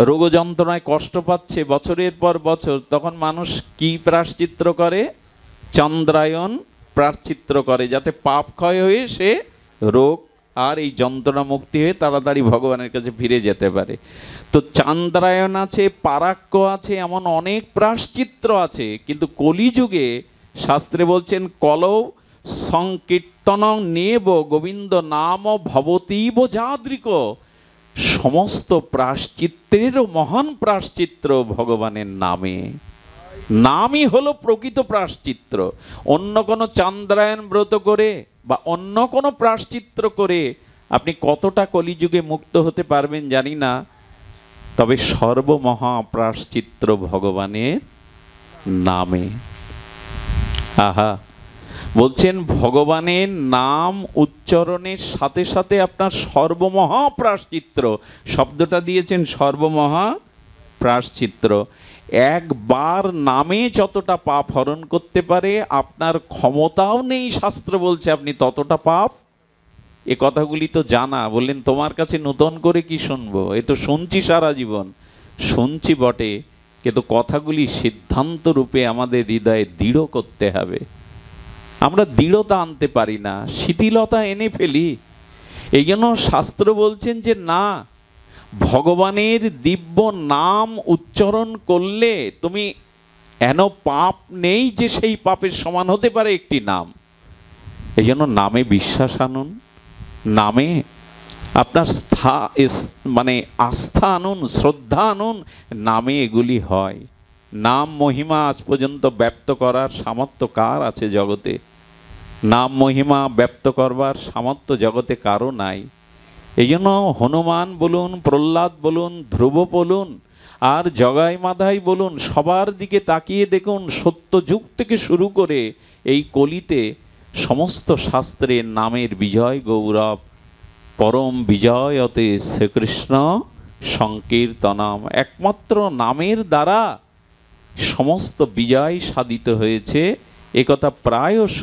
রোগ যন্ত্রণায় কষ্ট পাচ্ছে বছরের পর বছর, তখন মানুষ কি প্রায়শ্চিত্ত করে? চন্দ্রায়ন প্রায়শ্চিত্ত করে, যাতে পাপ ক্ষয় হয়ে সে রোগ আর এই যন্ত্রণা মুক্তি হয়ে তাড়াতাড়ি ভগবানের কাছে ফিরে যেতে পারে। তো চন্দ্রায়ন আছে, পারাক্য আছে, এমন অনেক প্রায়শ্চিত্ত আছে। কিন্তু কলিযুগে শাস্ত্রে বলছেন, কলৌ সংকীর্তন নেব গোবিন্দ নাম ভবতীব যাদৃক। সমস্ত প্রায়শ্চিত্তেরও মহান প্রায়শ্চিত্ত ভগবানের নামে। নামই হলো প্রকৃত প্রায়শ্চিত্ত। অন্য কোনো চন্দ্রায়ন ব্রত করে বা অন্য কোনো প্রায়শ্চিত্ত করে আপনি কতটা কলিযুগে মুক্ত হতে পারবেন জানি না, তবে সর্বমহা প্রায়শ্চিত্ত ভগবানের নামে। আহা, বলছেন ভগবানের নাম উচ্চারণের সাথে সাথে আপনার সর্বমহা প্রায়শ্চিত্ত, শব্দটা দিয়েছেন সর্বমহা প্রায়শ্চিত্ত। একবার নামে যতটা পাপ হরণ করতে পারে, আপনার ক্ষমতাও নেই, শাস্ত্র বলছে আপনি ততটা পাপ। এ কথাগুলি তো জানা। বললেন তোমার কাছে নতুন করে কি শুনবো, এ তো শুনছি সারা জীবন। শুনছি বটে, কিন্তু কথাগুলি সিদ্ধান্ত রূপে আমাদের হৃদয়ে দৃঢ় করতে হবে। আমরা দৃঢ়তা আনতে পারি না, শিথিলতা এনে ফেলি। এই জন্য শাস্ত্র বলছেন যে না, ভগবানের দিব্য নাম উচ্চারণ করলে তুমি এন পাপ নেই যে সেই পাপের সমান হতে পারে একটি নাম। এই জন্য নামে বিশ্বাস আনুন, নামে আপনার মানে আস্থা আনুন, শ্রদ্ধা আনুন। নামে এগুলি হয়। নাম মহিমা আজ পর্যন্ত ব্যক্ত করার সামর্থ্য কার আছে জগতে? নাম মহিমা ব্যক্ত করবার সামর্থ্য জগতে কারো নাই। এই জন্য হনুমান বলুন, প্রহ্লাদ বলুন, ধ্রুব বলুন, আর জগাই মাধাই বলুন, সবার দিকে তাকিয়ে দেখুন, সত্যযুগ থেকে শুরু করে এই কলিতে সমস্ত শাস্ত্রের নামের বিজয় গৌরব। পরম বিজয়তে শ্রীকৃষ্ণ সংকীর্তনম। একমাত্র নামের দ্বারা সমস্ত বিজয় সাধিত হয়েছে, একথা প্রায়শ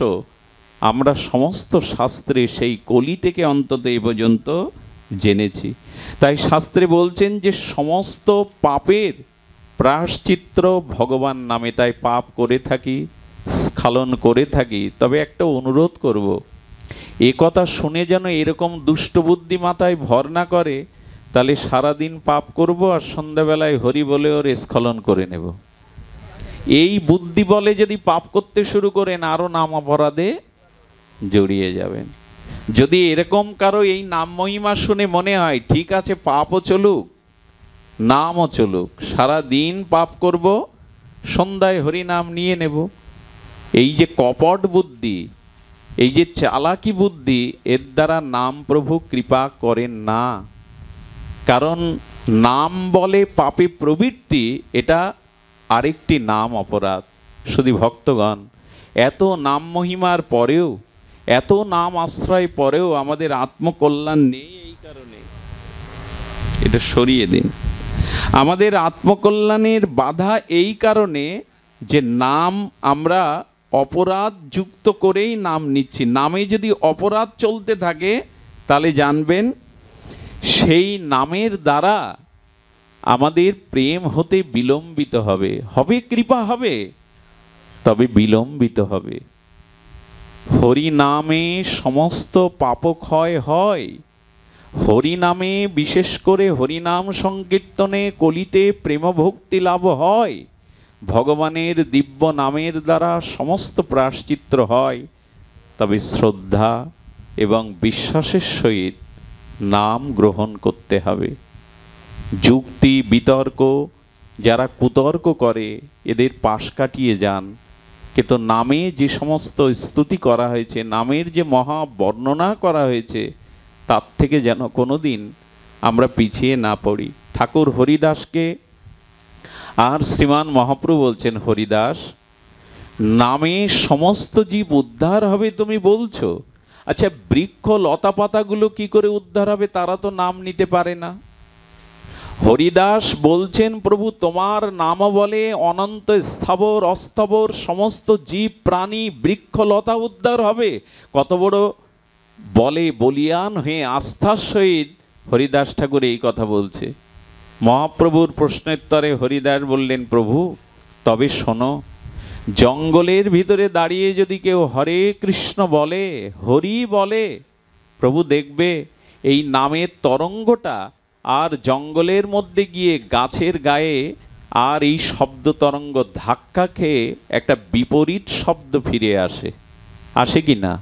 আমরা সমস্ত শাস্ত্রে সেই কলি থেকে অন্তত এ পর্যন্ত জেনেছি। তাই শাস্ত্রে বলছেন যে সমস্ত পাপের প্রায়শ্চিত্ত ভগবান নামে। তাই পাপ করে থাকি, স্খলন করে থাকি, তবে একটা অনুরোধ করব, এ কথা শুনে যেন এরকম দুষ্টবুদ্ধি মাথায় ভর না করে, তাহলে সারাদিন পাপ করব আর সন্ধ্যাবেলায় হরি বলে ওর স্খলন করে নেব। এই বুদ্ধি বলে যদি পাপ করতে শুরু করেন, আরও নাম অপরাধে জড়িয়ে যাবেন। যদি এরকম কারো এই নাম মহিমা শুনে মনে হয় ঠিক আছে পাপও চলুক নামও চলুক, সারা দিন পাপ করব, সন্ধ্যায় হরি নাম নিয়ে নেব, এই যে কপট বুদ্ধি, এই যে চালাকি বুদ্ধি, এর দ্বারা নাম প্রভু কৃপা করেন না। কারণ নাম বলে পাপে প্রবৃত্তি, এটা আরেকটি নাম অপরাধ। শুধু ভক্তগণ, এত নাম মহিমার পরেও, এত নাম আশ্রয় পরেও আমাদের আত্মকল্যাণ নেই। এই কারণে এটা সরিয়ে দিন। আমাদের আত্মকল্যাণের বাধা এই কারণে যে নাম আমরা অপরাধ যুক্ত করেই নাম নিচ্ছি। নামে যদি অপরাধ চলতে থাকে তাহলে জানবেন সেই নামের দ্বারা আমাদের প্রেম হতে বিলম্বিত হবে। হবে কৃপা হবে, তবে বিলম্বিত হবে। হরি নামে সমস্ত পাপক্ষয় হয়। হরি নামে, বিশেষ করে হরিনাম সংকীর্তনে কলিতে প্রেম ভক্তি লাভ হয়। ভগবানের দিব্য নামের দ্বারা সমস্ত প্রায়শ্চিত্ত হয়। তবে শ্রদ্ধা এবং বিশ্বাসের সহিত নাম গ্রহণ করতে হবে। যুক্তি বিতর্ক, যারা কুতর্ক করে এদের পাশ কাটিয়ে যান। কিন্তু নামে যে সমস্ত স্তুতি করা হয়েছে, নামের যে মহা বর্ণনা করা হয়েছে, তার থেকে যেন কোনো দিন আমরা পিছিয়ে না পড়ি। ঠাকুর হরিদাসকে আর শ্রীমান মহাপ্রভু বলছেন, হরিদাস নামে সমস্ত জীব উদ্ধার হবে তুমি বলছো, আচ্ছা বৃক্ষ লতা পাতাগুলো কি করে উদ্ধার হবে? তারা তো নাম নিতে পারে না। হরিদাস বলছেন, প্রভু তোমার নাম বলে অনন্ত স্থাবর অস্থাবর সমস্ত জীব প্রাণী বৃক্ষ লতা উদ্ধার হবে। কত বড় বলে বলিয়ান হয়ে আস্থার সহিত হরিদাস ঠাকুর এই কথা বলছে। মহাপ্রভুর প্রশ্নোত্তরে হরিদাস বললেন, প্রভু তবে শোনো, জঙ্গলের ভিতরে দাঁড়িয়ে যদি কেউ হরে কৃষ্ণ বলে, হরি বলে, প্রভু দেখবে এই নামের তরঙ্গটা আর জঙ্গলের মধ্যে গিয়ে গাছের গায়ে আর এই শব্দ তরঙ্গ ধাক্কা খেয়ে একটা বিপরীত শব্দ ফিরে আসে। আসে কি না?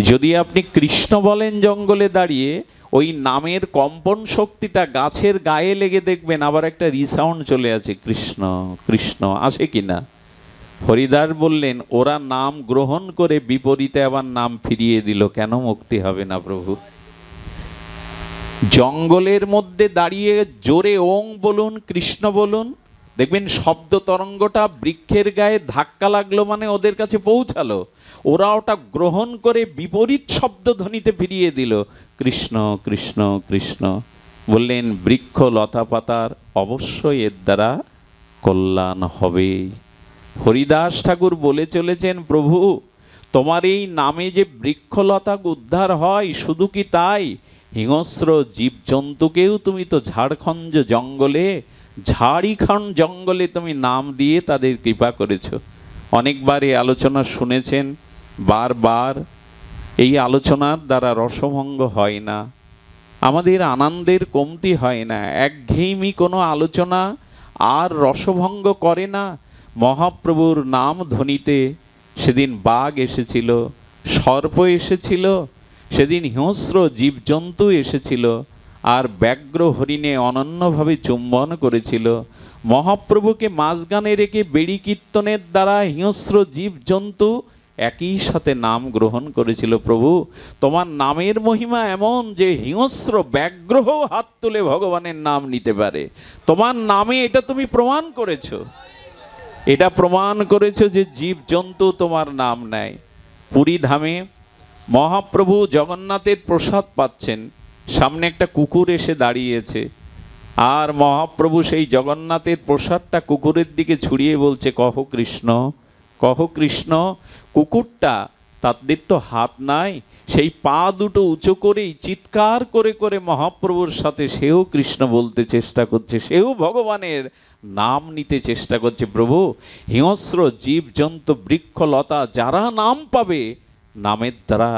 যদি আপনি কৃষ্ণ বলেন জঙ্গলে দাঁড়িয়ে, ওই নামের কম্পন শক্তিটা গাছের গায়ে লেগে দেখবেন আবার একটা রিসাউন্ড চলে আসে, কৃষ্ণ কৃষ্ণ। আসে কি না? হরিদাস বললেন, ওরা নাম গ্রহণ করে বিপরীতে আবার নাম ফিরিয়ে দিল, কেন মুক্তি হবে না প্রভু? জঙ্গলের মধ্যে দাঁড়িয়ে জোরে ওং বলুন, কৃষ্ণ বলুন, দেখবেন শব্দ তরঙ্গটা বৃক্ষের গায়ে ধাক্কা লাগলো মানে ওদের কাছে পৌঁছালো। ওরা ওটা গ্রহণ করে বিপরীত শব্দ ধ্বনিতে ফিরিয়ে দিল, কৃষ্ণ কৃষ্ণ কৃষ্ণ। বললেন, বৃক্ষ লতা পাতার অবশ্যই এর দ্বারা কল্যাণ হবে। হরিদাস ঠাকুর বলে চলেছেন, প্রভু তোমার এই নামে যে বৃক্ষলতা উদ্ধার হয়, শুধু কি তাই, হিংস্র জীবজন্তুকেও তুমি তো ঝাড়খণ্ড জঙ্গলে, ঝাড়িখণ্ড জঙ্গলে তুমি নাম দিয়ে তাদের কৃপা করেছ। অনেকবার এই আলোচনা শুনেছেন, বারবার এই আলোচনার দ্বারা রসভঙ্গ হয় না, আমাদের আনন্দের কমতি হয় না। একঘেয়েমি কোনো আলোচনা আর রসভঙ্গ করে না। মহাপ্রভুর নাম ধ্বনিতে সেদিন বাঘ এসেছিল, সর্প এসেছিল, সেদিন হিংস্র জীবজন্তু এসেছিল, আর ব্যাঘ্র হরিণে অনন্যভাবে চুম্বন করেছিল। মহাপ্রভুকে মাঝখানে রেখে বেড়ি কীর্তনের দ্বারা হিংস্র জীবজন্তু একই সাথে নাম গ্রহণ করেছিল। প্রভু, তোমার নামের মহিমা এমন যে হিংস্র ব্যাঘ্রও হাত তুলে ভগবানের নাম নিতে পারে। তোমার নামে এটা তুমি প্রমাণ করেছো, এটা প্রমাণ করেছো যে জীবজন্তু তোমার নাম নেয়। পুরী ধামে মহাপ্রভু জগন্নাথের প্রসাদ পাচ্ছেন, সামনে একটা কুকুর এসে দাঁড়িয়েছে, আর মহাপ্রভু সেই জগন্নাথের প্রসাদটা কুকুরের দিকে ছুড়িয়ে বলছে, কহ কৃষ্ণ, কহ কৃষ্ণ। কুকুরটা, তাদের তো হাত নাই, সেই পা দুটো উঁচু করেই চিৎকার করে করে মহাপ্রভুর সাথে সেও কৃষ্ণ বলতে চেষ্টা করছে, সেও ভগবানের নাম নিতে চেষ্টা করছে। প্রভু, হিংস্র জীবজন্তু বৃক্ষলতা যারা নাম পাবে, নামের দ্বারা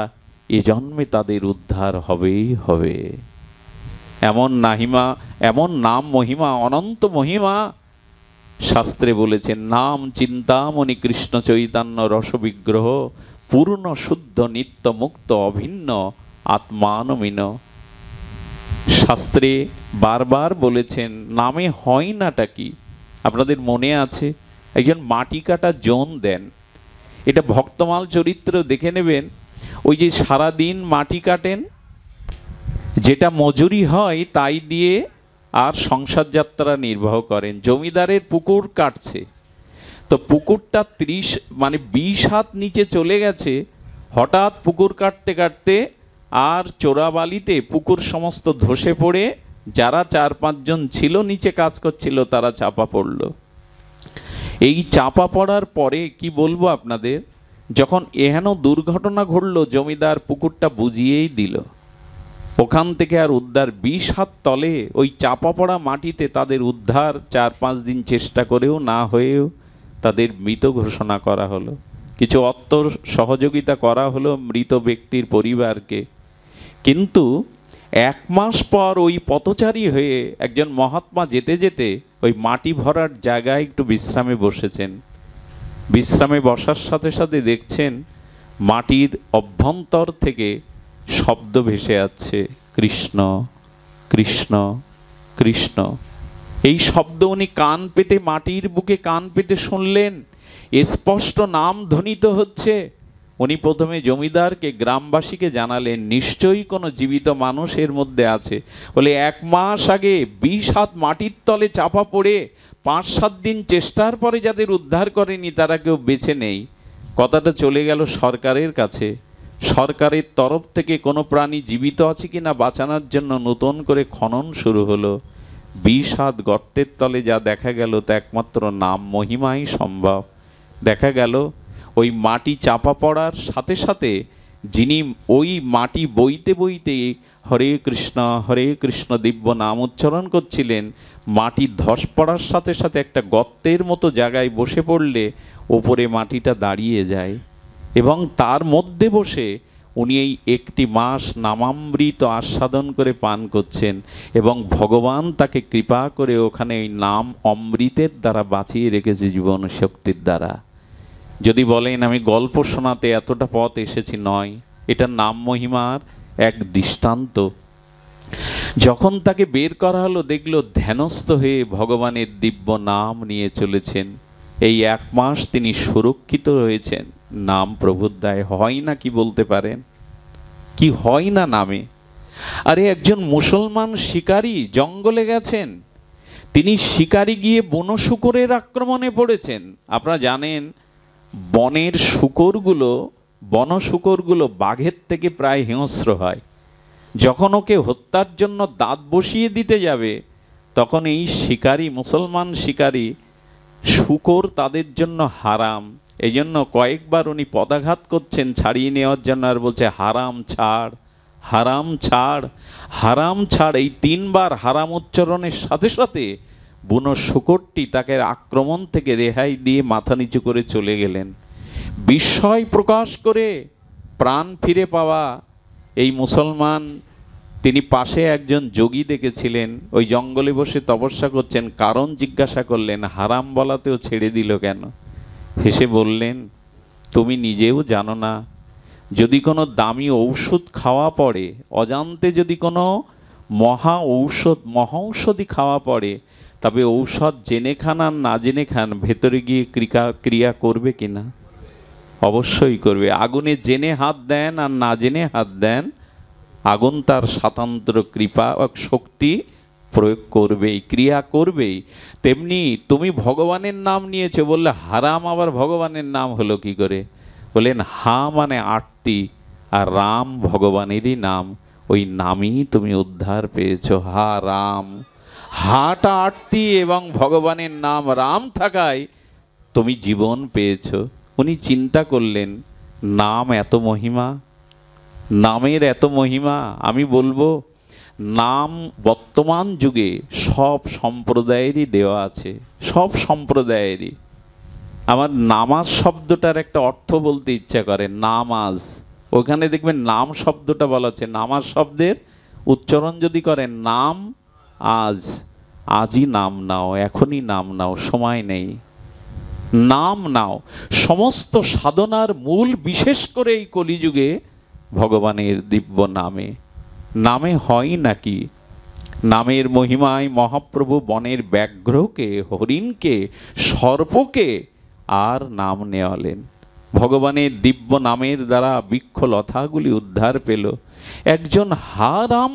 এ জন্মে তাদের উদ্ধার হবেই হবে। এমন নাহিমা, এমন নাম মহিমা, অনন্ত মহিমা। শাস্ত্রে বলেছেন, নাম চিন্তামণি কৃষ্ণ চৈতন্য রসবিগ্রহ, পূর্ণ শুদ্ধ নিত্য মুক্ত অভিন্ন আত্মানমিন। শাস্ত্রে বারবার বলেছেন নামে হয় নাটা কি। আপনাদের মনে আছে, একজন মাটি কাটা জন দেন, এটা ভক্তমাল চরিত্র দেখে নেবেন। ওই যে সারাদিন মাটি কাটেন, যেটা মজুরি হয় তাই দিয়ে আর সংসার যাত্রা নির্বাহ করেন। জমিদারের পুকুর কাটছে, তো পুকুরটা 20 হাত নিচে চলে গেছে। হঠাৎ পুকুর কাটতে কাটতে আর চোরাবালিতে পুকুর সমস্ত ধসে পড়ে যারা 4-5 জন ছিল নিচে কাজ করছিল তারা চাপা পড়ল। এই চাপা পড়ার পরে কি বলবো আপনাদের, যখন এহেন দুর্ঘটনা ঘটল, জমিদার পুকুরটা বুঝিয়েই দিল। ওখান থেকে আর উদ্ধার 20 হাত তলে ওই চাপা পড়া মাটিতে তাদের উদ্ধার 4-5 দিন চেষ্টা করেও না হয়েও তাদের মৃত ঘোষণা করা হলো। কিছু অর্থ সহযোগিতা করা হলো মৃত ব্যক্তির পরিবারকে। কিন্তু 1 মাস পর ওই পথচারী হয়ে একজন মহাত্মা যেতে যেতে ওই মাটি ভরার জায়গায় একটু বিশ্রামে বসেছেন। বিশ্রামে বসার সাথে সাথে দেখছেন মাটির অভ্যন্তর থেকে শব্দ ভেসে যাচ্ছে, কৃষ্ণ কৃষ্ণ কৃষ্ণ। এই শব্দ উনি কান পেতে, মাটির বুকে কান পেতে শুনলেন, স্পষ্ট নাম ধ্বনিত হচ্ছে। উনি প্রথমে জমিদারকে, গ্রামবাসীকে জানালেন, নিশ্চয়ই কোনো জীবিত মানুষ এর মধ্যে আছে। বলে 1 মাস আগে 20 হাত মাটির তলে চাপা পড়ে 5-7 দিন চেষ্টার পরে যাদের উদ্ধার করেনি তারা কেউ বেঁচে নেই। কথাটা চলে গেল সরকারের কাছে। সরকারের তরফ থেকে কোনো প্রাণী জীবিত আছে কিনা বাঁচানোর জন্য নতুন করে খনন শুরু হলো। 20 হাত গর্তের তলে যা দেখা গেল তা একমাত্র নাম মহিমাই সম্ভব। দেখা গেল ওই মাটি চাপা পড়ার সাথে সাথে যিনি ওই মাটি বইতে বইতে হরে কৃষ্ণ দিব্য নাম উচ্চারণ করছিলেন, মাটি ধস পড়ার সাথে সাথে একটা গর্তের মতো জায়গায় বসে পড়লে ওপরে মাটিটা দাঁড়িয়ে যায়, এবং তার মধ্যে বসে উনি এই 1 মাস নামামৃত আস্বাদন করে পান করছেন, এবং ভগবান তাকে কৃপা করে ওখানে এই নাম অমৃতের দ্বারা বাঁচিয়ে রেখেছে, জীবন শক্তির দ্বারা। যদি বলেন আমি গল্প শোনাতে এতটা পথ এসেছি, নয়, এটা নাম মহিমার এক দৃষ্টান্ত। যখন তাকে বের করা হলো, দেখলো ধ্যানস্থ হয়ে ভগবানের দিব্য নাম নিয়ে চলেছেন। এই 1 মাস তিনি সুরক্ষিত রয়েছেন নাম প্রভুর দায়। হয় না কি বলতে পারেন, কি হয় না নামে? আরে একজন মুসলমান শিকারী জঙ্গলে গেছেন, তিনি শিকারি গিয়ে বনশূকরের আক্রমণে পড়েছেন। আপনারা জানেন বনের বনশূকরগুলো বাঘের থেকে প্রায় হিংস্র হয়। যখন ওকে হত্যার জন্য দাঁত বসিয়ে দিতে যাবে, তখন এই শিকারী, মুসলমান শিকারী, শূকর তাদের জন্য হারাম। এই জন্য কয়েকবার উনি পদাঘাত করছেন ছাড়িয়ে নেওয়ার জন্য, আর বলছে হারাম ছাড়, হারাম ছাড়, হারাম ছাড়। এই 3 বার হারাম উচ্চারণের সাথে সাথে বুনো শূকরটি তাকে আক্রমণ থেকে রেহাই দিয়ে মাথা নিচু করে চলে গেলেন। বিস্ময় প্রকাশ করে প্রাণ ফিরে পাওয়া এই মুসলমান, তিনি পাশে একজন যোগী দেখেছিলেন, ওই জঙ্গলে বসে তপস্যা করছেন। কারণ জিজ্ঞাসা করলেন, হারাম বলাতেও ছেড়ে দিল কেন? হেসে বললেন, তুমি নিজেও জানো না, যদি কোনো দামি ঔষধ খাওয়া পড়ে, অজান্তে যদি কোনো মহা ঔষধি খাওয়া পড়ে, তবে ঔষধ জেনে খান আর না জেনে খান, ভেতরে গিয়ে ক্রিয়া করবে কিনা? অবশ্যই করবে। আগুনে জেনে হাত দেন আর না জেনে হাত দেন, আগুন তার স্বাতন্ত্র কৃপা ও শক্তি প্রয়োগ করবেই, ক্রিয়া করবেই। তেমনি তুমি ভগবানের নাম নিয়েছো বললে হারাম আবার ভগবানের নাম হলো কি করে? বললেন হা মানে আরতি, আর রাম ভগবানেরই নাম, ওই নামই তুমি উদ্ধার পেয়েছো, হা রাম। হাটা আরতি এবং ভগবানের নাম রাম থাকায় তুমি জীবন পেয়েছো। উনি চিন্তা করলেন নাম এত মহিমা, নামের এত মহিমা। আমি বলবো নাম বর্তমান যুগে সব সম্প্রদায়েরই দেওয়া আছে, সব সম্প্রদায়েরই। আমার নামাজ শব্দটার একটা অর্থ বলতে ইচ্ছা করে, নামাজ, ওখানে দেখবেন নাম শব্দটা বলা আছে। নামাজ শব্দের উচ্চারণ যদি করেন নাম আজ, আজই নাম নাও, এখনই নাম নাও, সময় নেই, নাম নাও। সমস্ত সাধনার মূল বিশেষ করে এই কলিযুগে ভগবানের দিব্য নামে। নামে হয় নাকি? নামের মহিমায় মহাপ্রভু বনের ব্যাঘ্রকে, হরিণকে, সর্পকে আর নাম নেওয়ালেন। ভগবানের দিব্য নামের দ্বারা বৃক্ষলতাগুলি উদ্ধার পেল। একজন হারাম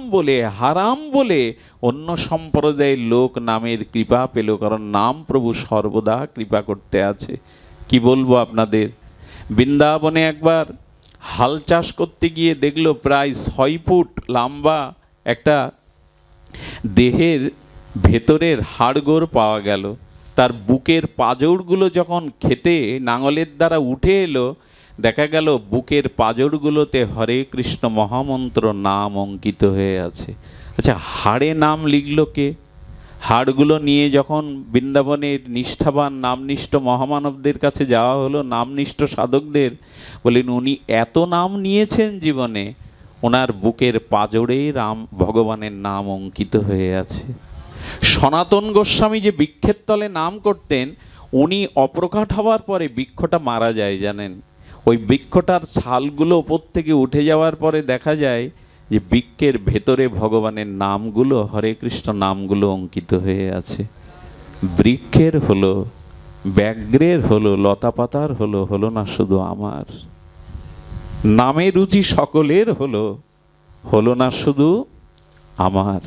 বলে অন্য সম্প্রদায়ের লোক নামের কৃপা পেল, কারণ নাম প্রভু সর্বদা কৃপা করতে আছে। কি বলবো আপনাদের, বৃন্দাবনে একবার হাল চাষ করতে গিয়ে দেখলো প্রায় 6 ফুট লম্বা একটা দেহের ভেতরের হাড়গোড় পাওয়া গেল। তার বুকের পাঁজরগুলো যখন খেতে নাঙলের দ্বারা উঠে এলো, দেখা গেল বুকের পাঁজরগুলোতে হরে কৃষ্ণ মহামন্ত্র নাম অঙ্কিত হয়ে আছে। আচ্ছা, হাড়ে নাম লিখল কে? হাড়গুলো নিয়ে যখন বৃন্দাবনের নিষ্ঠাবান নামনিষ্ঠ মহামানবদের কাছে যাওয়া হলো, নামনিষ্ঠ সাধকদের, বলেন উনি এত নাম নিয়েছেন জীবনে, ওনার বুকের পাঁজরে রাম ভগবানের নাম অঙ্কিত হয়ে আছে। সনাতন গোস্বামী যে বৃক্ষের তলে নাম করতেন, উনি অপ্রকাট হওয়ার পরে বৃক্ষটা মারা যায় জানেন। ওই বৃক্ষটার ছালগুলো ওপর থেকে উঠে যাওয়ার পরে দেখা যায় যে বৃক্ষের ভেতরে ভগবানের নামগুলো, হরে কৃষ্ণ নামগুলো অঙ্কিত হয়ে আছে। বৃক্ষের হলো, ব্যাঘ্রের হলো, লতা পাতার হলো, হলো না শুধু আমার। নামের রুচি সকলের হলো, হলো না শুধু আমার।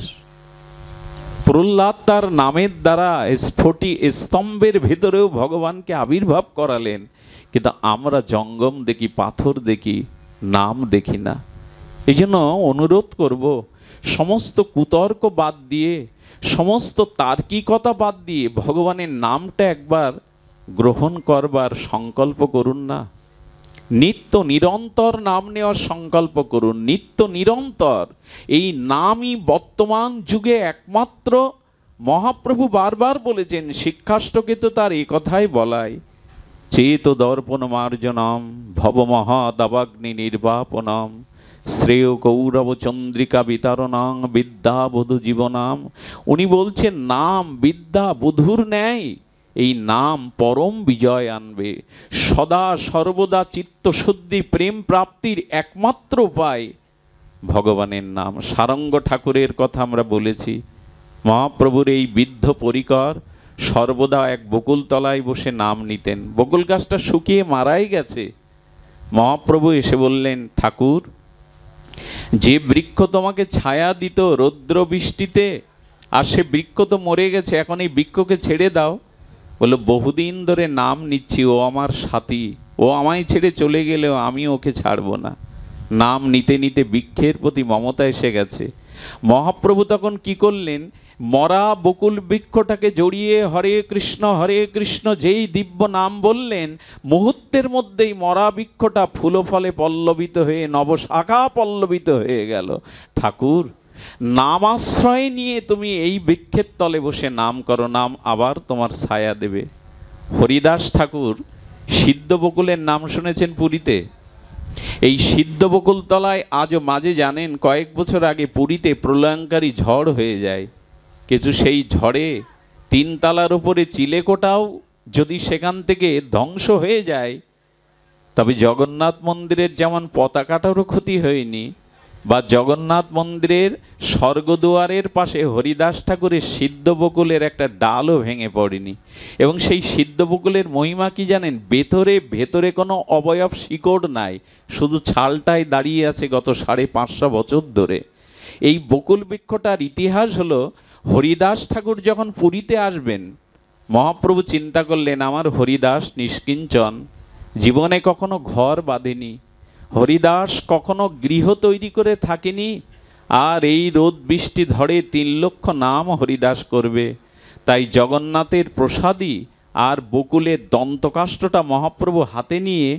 প্রহ্লাদ তার নামের দ্বারা স্ফটি স্তম্ভের ভেতরেও ভগবানকে আবির্ভাব করালেন, কিন্তু আমরা জঙ্গম দেখি, পাথর দেখি, নাম দেখি না। এই জন্য অনুরোধ করব, সমস্ত কুতর্ক বাদ দিয়ে, সমস্ত তার্কিকতা বাদ দিয়ে ভগবানের নামটা একবার গ্রহণ করবার সংকল্প করুন না। নিত্য নিরন্তর নাম নেওয়ার সংকল্প করুন, নিত্য নিরন্তর। এই নামই বর্তমান যুগে একমাত্র। মহাপ্রভু বারবার বলেছেন, শিক্ষাষ্টকে তো তার এই কথাই বলায়, চেত দর্পণ মার্জনম ভবমহাদাবাগ্নি নির্বাপনম শ্রেয় কৌরব চন্দ্রিকা বিতারণং বিদ্যা বধূ জীবনাম। উনি বলছেন নাম বিদ্যা বধূর ন্যায়, এই নাম পরম বিজয় আনবে। সদা সর্বদা চিত্তশুদ্ধি প্রেম প্রাপ্তির একমাত্র উপায় ভগবানের নাম। সারঙ্গ ঠাকুরের কথা আমরা বলেছি, মহাপ্রভুর এই বৃদ্ধ পরিকর সর্বদা এক বকুল তলায় বসে নাম নিতেন। বকুল গাছটা শুকিয়ে মারাই গেছে। মহাপ্রভু এসে বললেন, ঠাকুর, যে বৃক্ষ তোমাকে ছায়া দিত রৌদ্র বৃষ্টিতে, আর সে বৃক্ষ তো মরে গেছে, এখন এই বৃক্ষকে ছেড়ে দাও। বললো, বহুদিন ধরে নাম নিচ্ছি, ও আমার সাথী, ও আমায় ছেড়ে চলে গেলেও আমি ওকে ছাড়বো না। নাম নিতে নিতে বৃক্ষের প্রতি মমতা এসে গেছে। মহাপ্রভু তখন কি করলেন, মরা বকুল বৃক্ষটাকে জড়িয়ে হরে কৃষ্ণ যেই দিব্য নাম বললেন, মুহূর্তের মধ্যেই মরা বৃক্ষটা ফুল ফলে পল্লবিত হয়ে নবশাখা পল্লবিত হয়ে গেল। ঠাকুর, নাম আশ্রয় নিয়ে তুমি এই বৃক্ষের তলে বসে নাম করো, নাম আবার তোমার ছায়া দেবে। হরিদাস ঠাকুর সিদ্ধ বকুলের নাম শুনেছেন পুরীতে? এই সিদ্ধ বকুল তলায় আজও মাঝে জানেন, কয়েক বছর আগে পুরীতে প্রলয়ঙ্কারী ঝড় হয়ে যায়, কিন্তু সেই ঝড়ে 3 তলার উপরে চিলেকোটাও যদি সেখান থেকে ধ্বংস হয়ে যায়, তবে জগন্নাথ মন্দিরের যেমন পতাকাটারও ক্ষতি হয়নি, বা জগন্নাথ মন্দিরের স্বর্গদুয়ারের পাশে হরিদাস ঠাকুরের সিদ্ধ বকুলের একটা ডালও ভেঙে পড়েনি। এবং সেই সিদ্ধ বকুলের মহিমা কি জানেন? ভেতরে ভেতরে কোনো অবয়ব শিকড় নাই, শুধু ছালটাই দাঁড়িয়ে আছে গত 550 বছর ধরে। এই বকুল বৃক্ষটার ইতিহাস হলো, হরিদাস ঠাকুর যখন পুরীতে আসবেন, মহাপ্রভু চিন্তা করলেন আমার হরিদাস নিষ্কিঞ্চন, জীবনে কখনো ঘর বাঁধেনি, হরিদাস কখনো গৃহ তৈরি করে থাকেনি, আর এই রোদ বৃষ্টি ধরে 3 লক্ষ নাম হরিদাস করবে। তাই জগন্নাথের প্রসাদী আর বকুলের দন্তকাষ্ঠটা মহাপ্রভু হাতে নিয়ে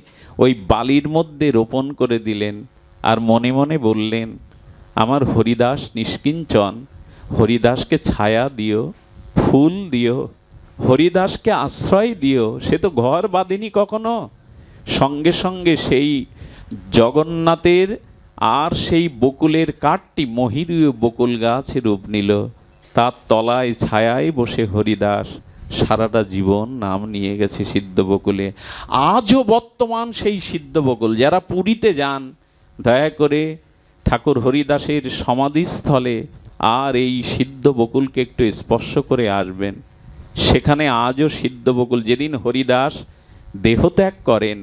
ওই বালির মধ্যে রোপণ করে দিলেন। আর মনে মনে বললেন, আমার হরিদাস নিষ্কিঞ্চন, হরিদাসকে ছায়া দিও, ফুল দিও, হরিদাসকে আশ্রয় দিও, সে তো ঘর বাঁধেনি কখনো। সঙ্গে সঙ্গে সেই জগন্নাথের আর সেই বকুলের কাঠটি মহিরীয় বকুল গাছে রূপ নিল। তার তলায় ছায়ায় বসে হরিদাস সারাটা জীবন নাম নিয়ে গেছে সিদ্ধ বকুলে। আজও বর্তমান সেই সিদ্ধ বকুল। যারা পুরীতে যান, দয়া করে ঠাকুর হরিদাসের সমাধিস্থলে আর এই সিদ্ধ বকুলকে একটু স্পর্শ করে আসবেন। সেখানে আজও সিদ্ধ বকুল। যেদিন হরিদাস দেহত্যাগ করেন,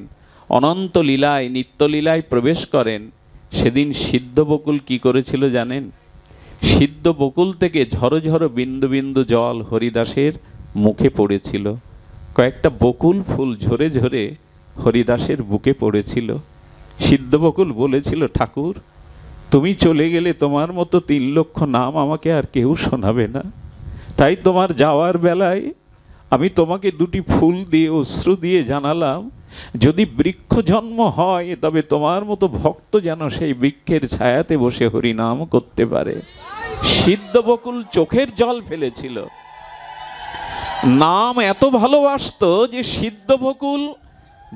অনন্ত লীলায় নিত্যলীলায় প্রবেশ করেন, সেদিন সিদ্ধ বকুল কি করেছিল জানেন? সিদ্ধ বকুল থেকে ঝরো ঝরো বিন্দু বিন্দু জল হরিদাসের মুখে পড়েছিল। কয়েকটা বকুল ফুল ঝরে ঝরে হরিদাসের বুকে পড়েছিল। সিদ্ধ বকুল বলেছিল, ঠাকুর তুমি চলে গেলে তোমার মতো 3 লক্ষ নাম আমাকে আর কেউ শোনাবে না। তাই তোমার যাওয়ার বেলায় আমি তোমাকে 2টি ফুল দিয়ে অশ্রু দিয়ে জানালাম, যদি বৃক্ষ জন্ম হয় তবে তোমার মতো ভক্ত যেন সেই বৃক্ষের ছায়াতে বসে হরিনাম করতে পারে। সিদ্ধ বকুল চোখের জল ফেলেছিল। নাম এত ভালোবাসতো যে সিদ্ধ বকুল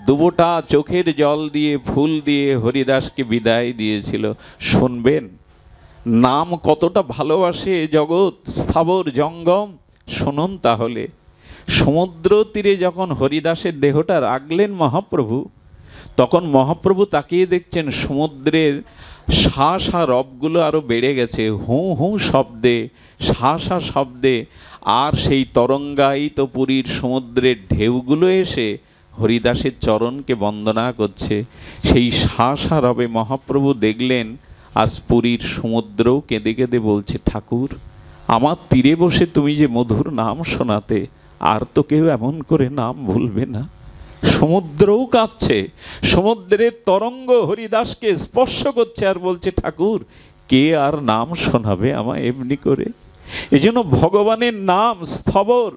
দুবোটা চোখের জল দিয়ে ফুল দিয়ে হরিদাসকে বিদায় দিয়েছিল। শুনবেন নাম কতটা ভালোবাসে জগৎ স্থাবর জঙ্গম। শুনুন তাহলে, সমুদ্র তীরে যখন হরিদাসের দেহটা রাখলেন মহাপ্রভু, তখন মহাপ্রভু তাকিয়ে দেখছেন সমুদ্রের শা শা রবগুলো আরও বেড়ে গেছে, হু হু শব্দে, শা শা শব্দে। আর সেই তরঙ্গায়িত পুরীর সমুদ্রের ঢেউগুলো এসে হরিদাসের চরণকে বন্দনা করছে। সেই শা শা রবে মহাপ্রভু দেখলেন আজ পুরীর সমুদ্রও কেঁদে কেঁদে বলছে, ঠাকুর আমার তীরে বসে তুমি যে মধুর নাম শোনাতে, আর তো কেউ এমন করে নাম ভুলবে না। সমুদ্রও কাঁদছে, সমুদ্রের তরঙ্গ হরিদাসকে স্পর্শ করছে আর বলছে, ঠাকুর কে আর নাম শোনাবে আমায় এমনি করে। এই জন্য ভগবানের নাম স্থবর।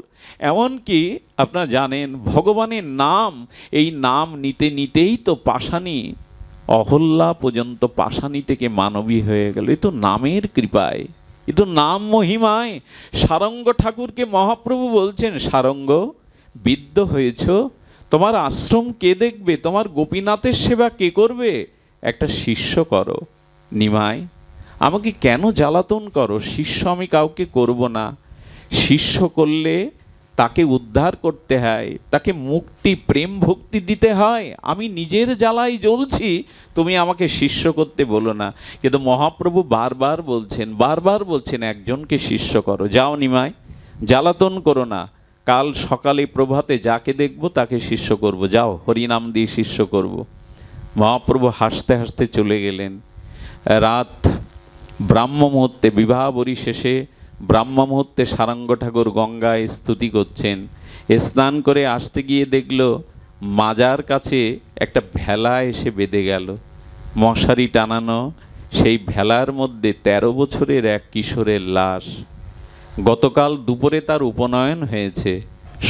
এমনকি আপনারা জানেন ভগবানের নাম, এই নাম নিতে নিতেই তো পাষাণী অহল্যা পর্যন্ত পাষাণী থেকে মানবী হয়ে গেল। এ তো নামের কৃপায়, এ তো নাম মহিমায়। সারঙ্গ ঠাকুরকে মহাপ্রভু বলছেন, সারঙ্গ বিদ্ধ হয়েছ, তোমার আশ্রম কে দেখবে, তোমার গোপীনাথের সেবা কে করবে? একটা শিষ্য করো। নিমাই আমাকে কেন জ্বালাতন করো? শিষ্য আমি কাউকে করব না। শিষ্য করলে তাকে উদ্ধার করতে হয়, তাকে মুক্তি প্রেম ভক্তি দিতে হয়। আমি নিজের জ্বালায় জ্বলছি, তুমি আমাকে শিষ্য করতে বলো না। কিন্তু মহাপ্রভু বারবার বলছেন একজনকে শিষ্য করো। যাও নিমাই, জ্বালাতন করো না। কাল সকালে প্রভাতে যাকে দেখব তাকে শিষ্য করব, যাও হরিনাম দিয়ে শিষ্য করব। মহাপ্রভু হাসতে হাসতে চলে গেলেন। রাত ব্রাহ্ম মুহূর্তে, বিবাহ বরি শেষে ব্রাহ্ম মুহূর্তে সারঙ্গ ঠাকুর গঙ্গায় স্তুতি করছেন। স্নান করে আসতে গিয়ে দেখল মাজার কাছে একটা ভেলা এসে বেঁধে গেল, মশারি টানানো। সেই ভেলার মধ্যে 13 বছরের এক কিশোরের লাশ। গতকাল দুপুরে তার উপনয়ন হয়েছে,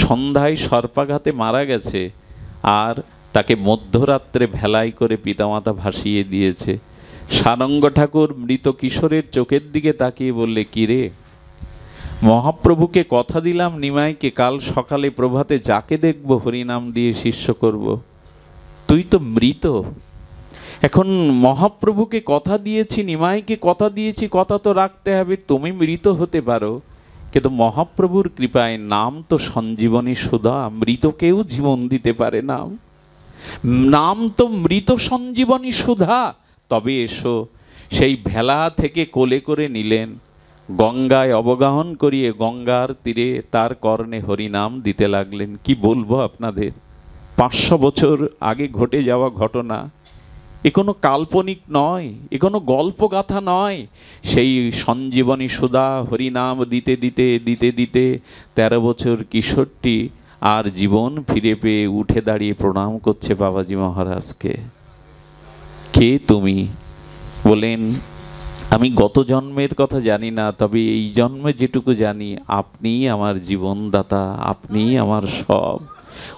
সন্ধ্যায় সর্পাঘাতে মারা গেছে, আর তাকে মধ্যরাত্রে ভেলায় করে পিতামাতা ভাসিয়ে দিয়েছে। সারঙ্গ ঠাকুর মৃত কিশোরের চোখের দিকে তাকিয়ে বললে, কিরে, মহাপ্রভুকে কথা দিলাম নিমাইকে কাল সকালে প্রভাতে যাকে দেখব হরিনাম দিয়ে শিষ্য করব, তুই তো মৃত। এখন মহাপ্রভুকে কথা দিয়েছি, নিমাইকে কথা দিয়েছি, কথা তো রাখতে হবে। তুমি মৃত হতে পারো, কিন্তু মহাপ্রভুর কৃপায় নাম তো সঞ্জীবনী সুধা, মৃতকেও জীবন দিতে পারে নাম। নাম তো মৃত সঞ্জীবনী সুধা। তবে এসো, সেই ভেলা থেকে কোলে করে নিলেন, গঙ্গায় অবগাহন করিয়ে গঙ্গার তীরে তার কর্ণে হরিনাম দিতে লাগলেন। কি বলবো আপনাদের, 500 বছর আগে ঘটে যাওয়া ঘটনা। এ কোনো কাল্পনিক নয়, এ কোনো গল্পগাথা নয়। সেই সঞ্জীবনী সুধা হরিনাম দিতে দিতে দিতে দিতে 13 বছর কিশোরটি আর জীবন ফিরে পেয়ে উঠে দাঁড়িয়ে প্রণাম করছে বাবাজি মহারাজকে। কে তুমি? বলেন, আমি গত জন্মের কথা জানি না, তবে এই জন্মে যেটুকু জানি, আপনিই আমার জীবনদাতা, আপনিই আমার সব।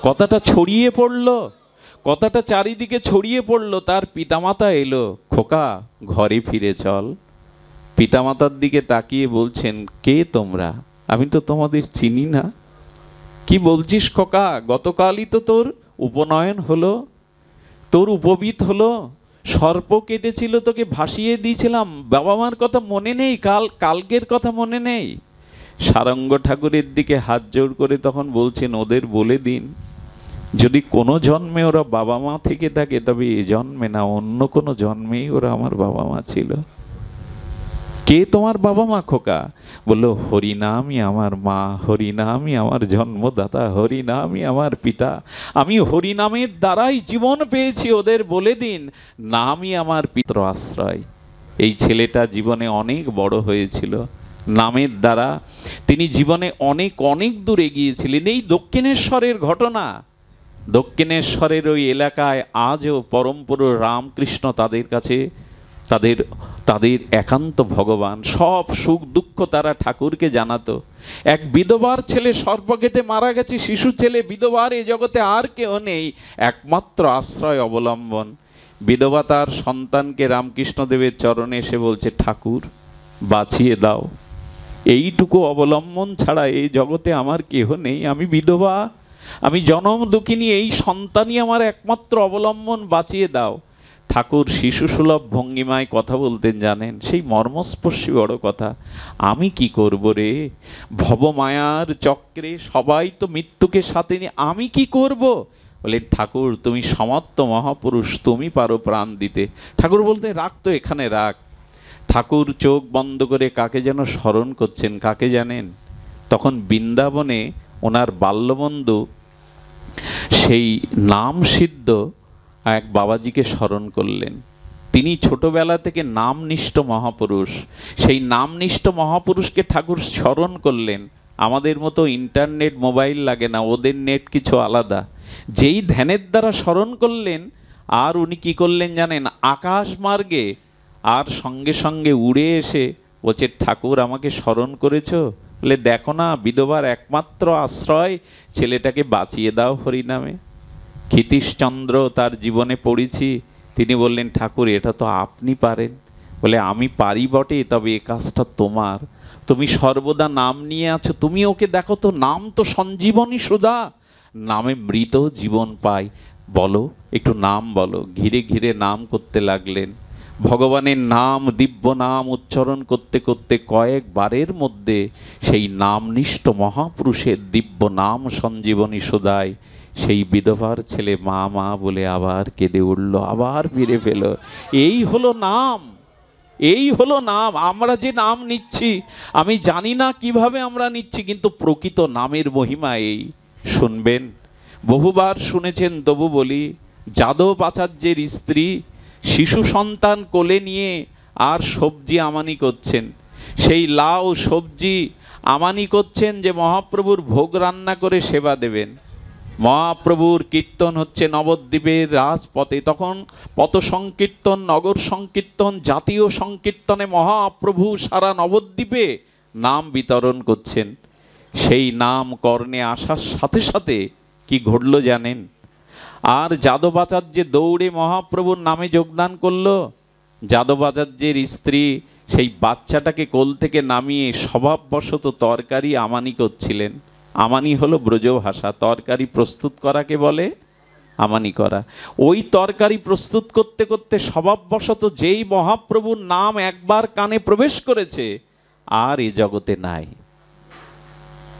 কথাটা ছড়িয়ে পড়ল, কথাটা চারিদিকে ছড়িয়ে পড়ল। তার পিতামাতা এলো, খোকা ঘরে ফিরে চল। পিতামাতার দিকে তাকিয়ে বলছেন, কে তোমরা? আমি তো তোমাদের চিনি না। কি বলছিস খোকা? গতকালই তো তোর উপনয়ন হলো, তোর উপবিত হলো, সর্প কেটেছিল, তোকে ভাসিয়ে দিয়েছিলাম। বাবা মার কথা মনে নেই? কালকের কথা মনে নেই? সারঙ্গ ঠাকুরের দিকে হাত জোড় করে তখন বলছেন, ওদের বলে দিন, যদি কোনো জন্মে ওরা বাবা মা থেকে থাকে, তবে এ জন্মে না, অন্য কোনো জন্মেই ওরা আমার বাবা মা ছিল। কে তোমার বাবা মা খোকা? বললো, হরিনামই আমার মা, হরিনামই আমার জন্মদাতা, হরিনামই আমার পিতা। আমি হরিনামের দ্বারাই জীবন পেয়েছি, ওদের বলে দিন, নামই আমার পিতৃ আশ্রয়। এই ছেলেটা জীবনে অনেক বড় হয়েছিল, নামের দ্বারা তিনি জীবনে অনেক অনেক দূর এগিয়েছিলেন। এই দক্ষিণেশ্বরের ঘটনা, দক্ষিণেশ্বরের ওই এলাকায় আজও পরমপুরুষ রামকৃষ্ণ তাদের কাছে তাদের একান্ত ভগবান। সব সুখ দুঃখ তারা ঠাকুরকে জানাতো। এক বিধবার ছেলে সর্প কেটে মারা গেছে, শিশু ছেলে, বিধবার এ জগতে আর কেউ নেই, একমাত্র আশ্রয় অবলম্বন। বিধবা তার সন্তানকে রামকৃষ্ণদেবের চরণে এসে বলছে, ঠাকুর বাঁচিয়ে দাও, এইটুকু অবলম্বন ছাড়া এই জগতে আমার কেহ নেই, আমি বিধবা, আমি জনম দুঃখিনী, এই সন্তানই আমার একমাত্র অবলম্বন, বাঁচিয়ে দাও। ঠাকুর শিশুসুলভ ভঙ্গিমায় কথা বলতেন জানেন, সেই মর্মস্পর্শী বড় কথা। আমি কি করব রে, ভবমায়ার চক্রে সবাই তো মৃত্যুকে সাথে নিয়ে, আমি কি করব? বলে, ঠাকুর তুমি সমর্থ মহাপুরুষ, তুমি পারো প্রাণ দিতে। ঠাকুর বলতে, রাখ তো এখানে রাখ। ঠাকুর চোখ বন্ধ করে কাকে যেন স্মরণ করছেন, কাকে জানেন? তখন বৃন্দাবনে ওনার বাল্যবন্ধু সেই নাম সিদ্ধ এক বাবাজিকে স্মরণ করলেন। তিনি ছোটবেলা থেকে নামনিষ্ঠ মহাপুরুষ, সেই নামনিষ্ঠ মহাপুরুষকে ঠাকুর স্মরণ করলেন। আমাদের মতো ইন্টারনেট মোবাইল লাগে না, ওদের নেট কিছু আলাদা। যেই ধ্যানের দ্বারা স্মরণ করলেন, আর উনি কি করলেন জানেন? আকাশ মার্গে আর সঙ্গে সঙ্গে উড়ে এসে বলছে, ঠাকুর আমাকে স্মরণ করেছো? বলে, দেখো না, বিধবার একমাত্র আশ্রয়, ছেলেটাকে বাঁচিয়ে দাও হরিনামে। ক্ষিতীশচন্দ্র তার জীবনে পড়েছি, তিনি বললেন, ঠাকুর এটা তো আপনি পারেন। বলে, আমি পারি বটে, তবে এ কাজটা তোমার, তুমি সর্বদা নাম নিয়ে আছো, তুমি ওকে দেখো তো, নাম তো সঞ্জীবনী সুধা, নামে মৃত জীবন পায়, বলো একটু নাম বলো। ঘিরে ঘিরে নাম করতে লাগলেন। ভগবানের নাম, দিব্য নাম উচ্চারণ করতে করতে কয়েকবারের মধ্যে সেই নামনিষ্ঠ মহাপুরুষের দিব্য নাম সঞ্জীবনী সুধায় সেই বিধবার ছেলে মা মা বলে আবার কেঁদে উঠল, আবার ফিরে পেল। এই হলো নাম, এই হলো নাম। আমরা যে নাম নিচ্ছি, আমি জানি না কিভাবে আমরা নিচ্ছি, কিন্তু প্রকৃত নামের মহিমা এই। শুনবেন, বহুবার শুনেছেন, তবু বলি, যাদব আচার্যের স্ত্রী শিশু সন্তান কোলে নিয়ে আর সবজি আমানি করছেন। সেই লাউ সবজি আমানি করছেন যে মহাপ্রভুর ভোগ রান্না করে সেবা দেবেন। মহাপ্রভুর কীর্তন হচ্ছে নবদ্বীপের রাজপথে, তখন পথ সংকীর্তন, নগর সংকীর্তন, জাতীয় সংকীর্তনে মহাপ্রভু সারা নবদ্বীপে নাম বিতরণ করছেন। সেই নাম কর্ণে আসার সাথে সাথে কি ঘটল জানেন? আর যাদবাচার্য দৌড়ে মহাপ্রভুর নামে যোগদান করল। যাদবাচার্যের স্ত্রী সেই বাচ্চাটাকে কোল থেকে নামিয়ে স্বভাববশত তরকারি আমানি করছিলেন। আমানি হলো ব্রজ ভাষা, তরকারি প্রস্তুত করাকে বলে আমানি করা। ওই তরকারি প্রস্তুত করতে করতে স্বভাববশত যেই মহাপ্রভুর নাম একবার কানে প্রবেশ করেছে, আর এ জগতে নাই।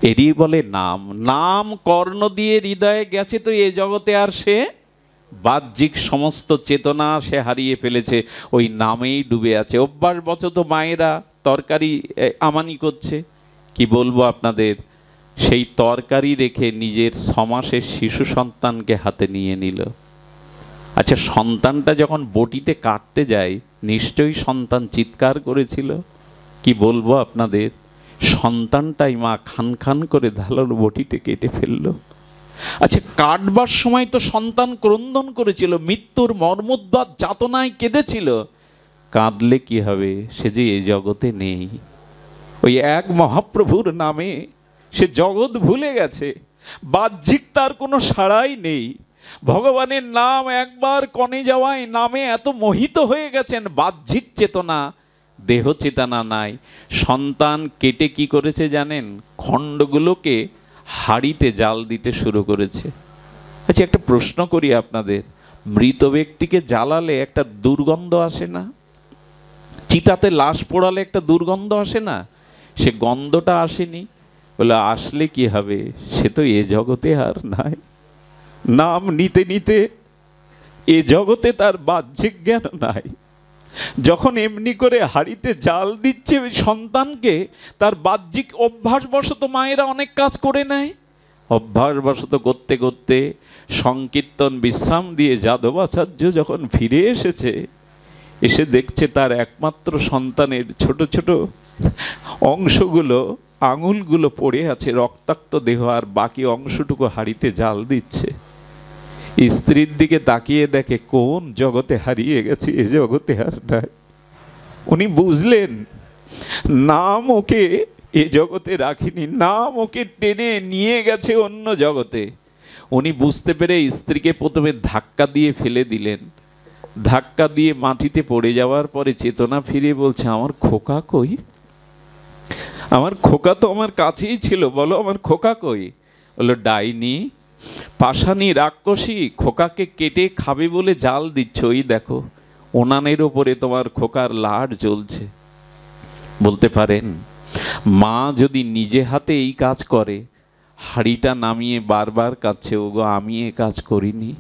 এরই বলে নাম। নাম কর্ণ দিয়ে হৃদয়ে গেছে, তো এ জগতে আর সে বাহ্যিক সমস্ত চেতনা সে হারিয়ে ফেলেছে, ওই নামেই ডুবে আছে। অভ্যাসবশত মায়েরা তরকারি আমানি করছে, কি বলবো আপনাদের, সেই তরকারি রেখে নিজের 6 মাসের শিশু সন্তানকে হাতে নিয়ে নিল। আচ্ছা, সন্তানটা যখন বটিতে কাটতে যায় নিশ্চয়ই সন্তান চিৎকার করেছিল, কি বলবো আপনাদের, সন্তানটাই মা খান খান করে ধারালো বটিতে কেটে ফেললো। আচ্ছা, কাটবার সময় তো সন্তান ক্রন্দন করেছিল, মৃত্যুর মর্মোদ্বাদ যাতনায় কেঁদেছিল। কাঁদলে কি হবে, সে যে এই জগতে নেই। ওই এক মহাপ্রভুর নামে সে জগৎ ভুলে গেছে, বাহ্যিক তার কোনো সাড়াই নেই। ভগবানের নাম একবার কনে যাওয়ায় নামে এত মোহিত হয়ে গেছেন, বাহ্যিক চেতনা, দেহ চেতনা নাই। সন্তান কেটে কি করেছে জানেন, খণ্ডগুলোকে হাড়িতে জাল দিতে শুরু করেছে। আচ্ছা, একটা প্রশ্ন করি আপনাদের, মৃত ব্যক্তিকে জ্বালালে একটা দুর্গন্ধ আসে না? চিতাতে লাশ পোড়ালে একটা দুর্গন্ধ আসে না? সে গন্ধটা আসেনি, বলে আসলে কি হবে, সে তো এ জগতে আর নাই। নাম নিতে নিতে এ জগতে তার বাহ্যিক জ্ঞান নাই। যখন এমনি করে হাড়িতে জাল দিচ্ছে সন্তানকে, তার বাহ্যিক অভ্যাসবশত মায়েরা অনেক কাজ করে নেয়। অভ্যাসবশত করতে করতে সংকীর্তন বিশ্রাম দিয়ে যাদবাচার্য যখন ফিরে এসেছে, এসে দেখছে তার একমাত্র সন্তানের ছোট ছোট অংশগুলো, আঙুলগুলো পড়ে আছে, রক্তাক্ত দেহ, আর বাকি অংশটুকু হাড়িতে জাল দিচ্ছে। স্ত্রীর দিকে তাকিয়ে দেখে কোন জগতে হারিয়ে গেছে, এ জগতে আর নাই। উনি বুঝলেন নাম ওকে এ জগতে রাখিনি, নাম ওকে টেনে নিয়ে গেছে অন্য জগতে। উনি বুঝতে পেরে স্ত্রীকে প্রথমে ধাক্কা দিয়ে ফেলে দিলেন। ধাক্কা দিয়ে মাটিতে পড়ে যাওয়ার পরে চেতনা ফিরে বলছে, আমার খোকা কই, আমার খোকা তো আমার কাছেই ছিল, বলো আমার খোকা কই? বললো, ডাইনি, পাষাণী রাক্ষসী খোকাকে কেটে খাবে বলে জাল দিচ্ছ, ওই দেখো উনানের ওপরে তোমার খোকার লাট জ্বলছে। বলতে পারেন, মা যদি নিজে হাতে এই কাজ করে, হাড়িটা নামিয়ে বারবার কাঁদছে, ওগো আমি এ কাজ করিনি,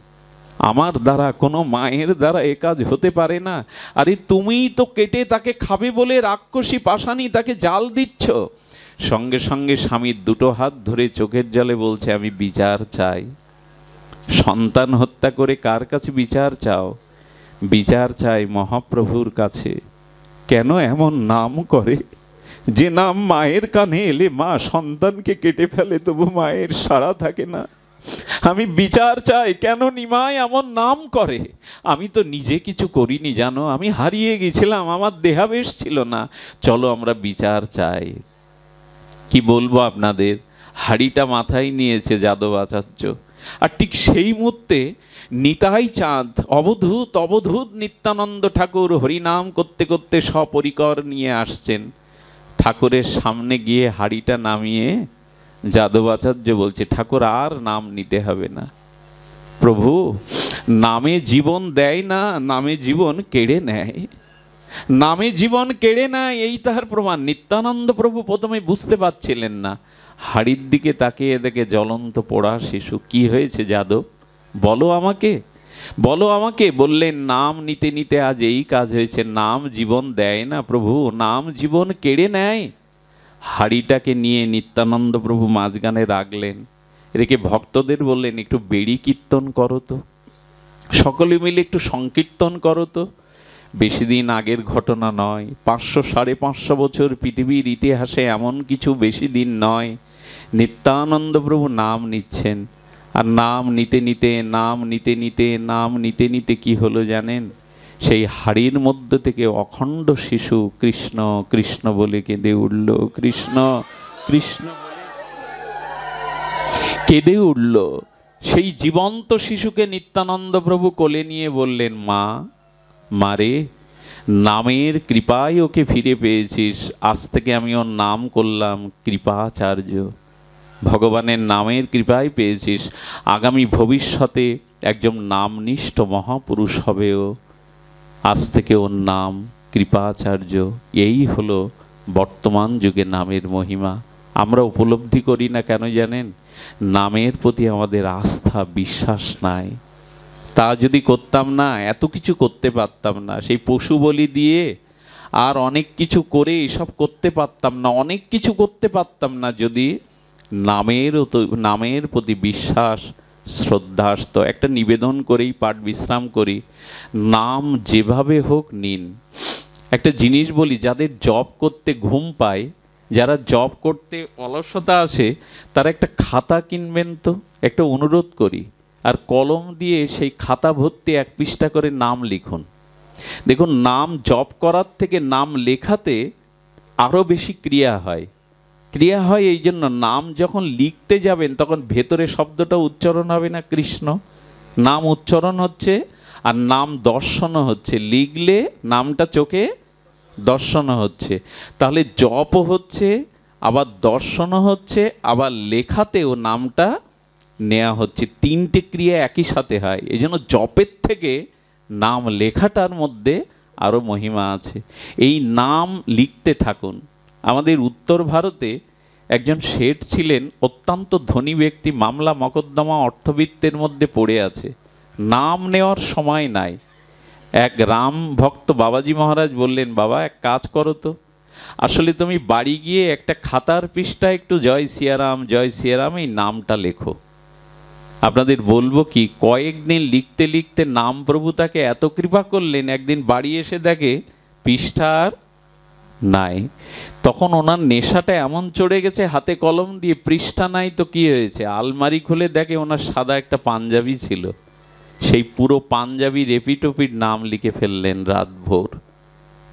আমার দ্বারা, কোনো মায়ের দ্বারা এ কাজ হতে পারে না। আরে তুমিই তো কেটে তাকে খাবে বলে রাক্ষসী পাষাণী তাকে জাল দিচ্ছ। সঙ্গে সঙ্গে স্বামীর দুটো হাত ধরে চোখের জলে বলছে, আমি বিচার চাই। সন্তান হত্যা করে কার কাছে বিচার চাও? বিচার চাই মহাপ্রভুর কাছে। কেন এমন নাম করে যে নাম মায়ের কানে এলে মা সন্তানকে কেটে ফেলে, তবু মায়ের সাড়া থাকে না? আমি বিচার চাই, কেন নিমাই এমন নাম করে? আমি তো নিজে কিছু করিনি জানো, আমি হারিয়ে গেছিলাম, আমার দেহাবেশ ছিল না, চলো আমরা বিচার চাই। কি বলবো আপনাদের, হাড়িটা মাথায় নিয়েছে যাদব আচার্য। আর ঠিক সেই মুহূর্তে নিতাই চাঁদ, অবধূত অবধূত নিত্যানন্দ ঠাকুর হরিনাম করতে করতে সপরিকর নিয়ে আসছেন। ঠাকুরের সামনে গিয়ে হাড়িটা নামিয়ে যাদবাচার্য বলছে, ঠাকুর আর নাম নিতে হবে না, প্রভু নামে জীবন দেয় না, নামে জীবন কেড়ে নেয়, নামে জীবন কেড়ে নেয়, এই তাহার প্রমাণ। নিত্যানন্দ প্রভু প্রথমে বুঝতে পারছিলেন না, হাড়ির দিকে তাকিয়ে দেখে জ্বলন্ত পোড়া শিশু। কি হয়েছে যাদব, বলো আমাকে, বলো আমাকে। বললেন, নাম নিতে নিতে আজ এই কাজ হয়েছে, নাম জীবন দেয় না প্রভু, নাম জীবন কেড়ে নেয়। হাড়িটাকে নিয়ে নিত্যানন্দ প্রভু মাঝখানে রাখলেন, রেখে ভক্তদের বললেন, একটু বেড়ি কীর্তন করো তো, সকলে মিলে একটু সংকীর্তন করো তো। বেশি দিন আগের ঘটনা নয়, 500-550 বছর পৃথিবীর ইতিহাসে এমন কিছু বেশি দিন নয়। নিত্যানন্দ প্রভু নাম নিচ্ছেন, আর নাম নিতে নিতে, নাম নিতে নিতে, নাম নিতে নিতে কি হলো জানেন? সেই হাড়ির মধ্যে থেকে অখণ্ড শিশু কৃষ্ণ কৃষ্ণ বলে কেঁদে উঠল, কৃষ্ণ কৃষ্ণ কেঁদে উঠল। সেই জীবন্ত শিশুকে নিত্যানন্দ প্রভু কোলে নিয়ে বললেন, মা, মারে, নামের কৃপায় ওকে ফিরে পেয়েছিস, আজ থেকে আমি ওর নাম করলাম কৃপাচার্য। ভগবানের নামের কৃপায় পেয়েছিস, আগামী ভবিষ্যতে একজন নামনিষ্ঠ মহাপুরুষ হবে ও, আজ থেকে ওর নাম কৃপাচার্য। এই হলো বর্তমান যুগে নামের মহিমা। আমরা উপলব্ধি করি না কেন জানেন? নামের প্রতি আমাদের আস্থা বিশ্বাস নাই, তা যদি করতাম না, এত কিছু করতে পারতাম না। সেই পশু বলি দিয়ে আর অনেক কিছু করে এসব করতে পারতাম না, অনেক কিছু করতে পারতাম না যদি নামের প্রতি বিশ্বাস শ্রদ্ধা আসতো। একটা নিবেদন করেই পাঠ বিশ্রাম করি, নাম যেভাবে হোক নিন। একটা জিনিস বলি, যাদের জব করতে ঘুম পায়, যারা জব করতে অলসতা আছে, তারা একটা খাতা কিনবেন তো, একটা অনুরোধ করি, আর কলম দিয়ে সেই খাতা ভর্তি 1 পৃষ্ঠা করে নাম লিখুন। দেখুন, নাম জপ করার থেকে নাম লেখাতে আরও বেশি ক্রিয়া হয়। ক্রিয়া হয় এই জন্য, নাম যখন লিখতে যাবেন তখন ভেতরে শব্দটা উচ্চারণ হবে না, কৃষ্ণ নাম উচ্চারণ হচ্ছে, আর নাম দর্শনও হচ্ছে। লিখলে নামটা চোখে দর্শনও হচ্ছে, তাহলে জপও হচ্ছে, আবার দর্শনও হচ্ছে, আবার লেখাতেও নামটা নেওয়া হচ্ছে। 3টে ক্রিয়া একই সাথে হয়। এই জন্য জপের থেকে নাম লেখাটার মধ্যে আরও মহিমা আছে। এই নাম লিখতে থাকুন। আমাদের উত্তর ভারতে একজন শেঠ ছিলেন, অত্যন্ত ধনী ব্যক্তি, মামলা মকদ্দমা অর্থবিত্তের মধ্যে পড়ে আছে, নাম নেওয়ার সময় নাই। এক রাম ভক্ত বাবাজি মহারাজ বললেন, বাবা এক কাজ করো তো, আসলে তুমি বাড়ি গিয়ে একটা খাতার পৃষ্ঠা একটু জয় সিয়ারাম জয় সিয়ারাম এই নামটা লেখো। আপনাদের বলবো কি, কয়েকদিন লিখতে লিখতে নাম প্রভু তাকে এত কৃপা করলেন, একদিন বাড়ি এসে দেখে পৃষ্ঠা আর নাই। তখন ওনার নেশাটা এমন চড়ে গেছে, হাতে কলম দিয়ে পৃষ্ঠা নাই তো কি হয়েছে, আলমারি খুলে দেখে ওনার সাদা একটা পাঞ্জাবি ছিল, সেই পুরো পাঞ্জাবি রেপিটোপিট নাম লিখে ফেললেন রাতভর।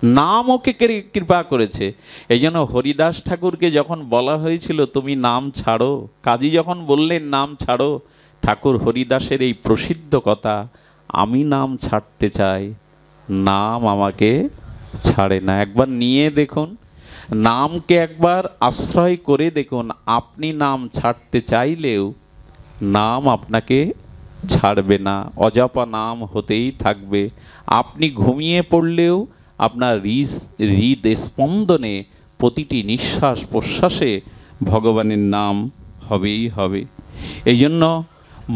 নাম ওকে কৃপা করেছে। এই জন্য হরিদাস ঠাকুরকে যখন বলা হয়েছিল তুমি নাম ছাড়ো, কাজী যখন বললেন নাম ছাড়ো, ঠাকুর হরিদাসের এই প্রসিদ্ধ কথা, আমি নাম ছাড়তে চাই, নাম আমাকে ছাড়ে না। একবার নিয়ে দেখুন, নামকে একবার আশ্রয় করে দেখুন, আপনি নাম ছাড়তে চাইলেও নাম আপনাকে ছাড়বে না, অজপা নাম হতেই থাকবে। আপনি ঘুমিয়ে পড়লেও আপনার হৃদ স্পন্দনে প্রতিটি নিঃশ্বাস প্রশ্বাসে ভগবানের নাম হবেই হবে। এই জন্য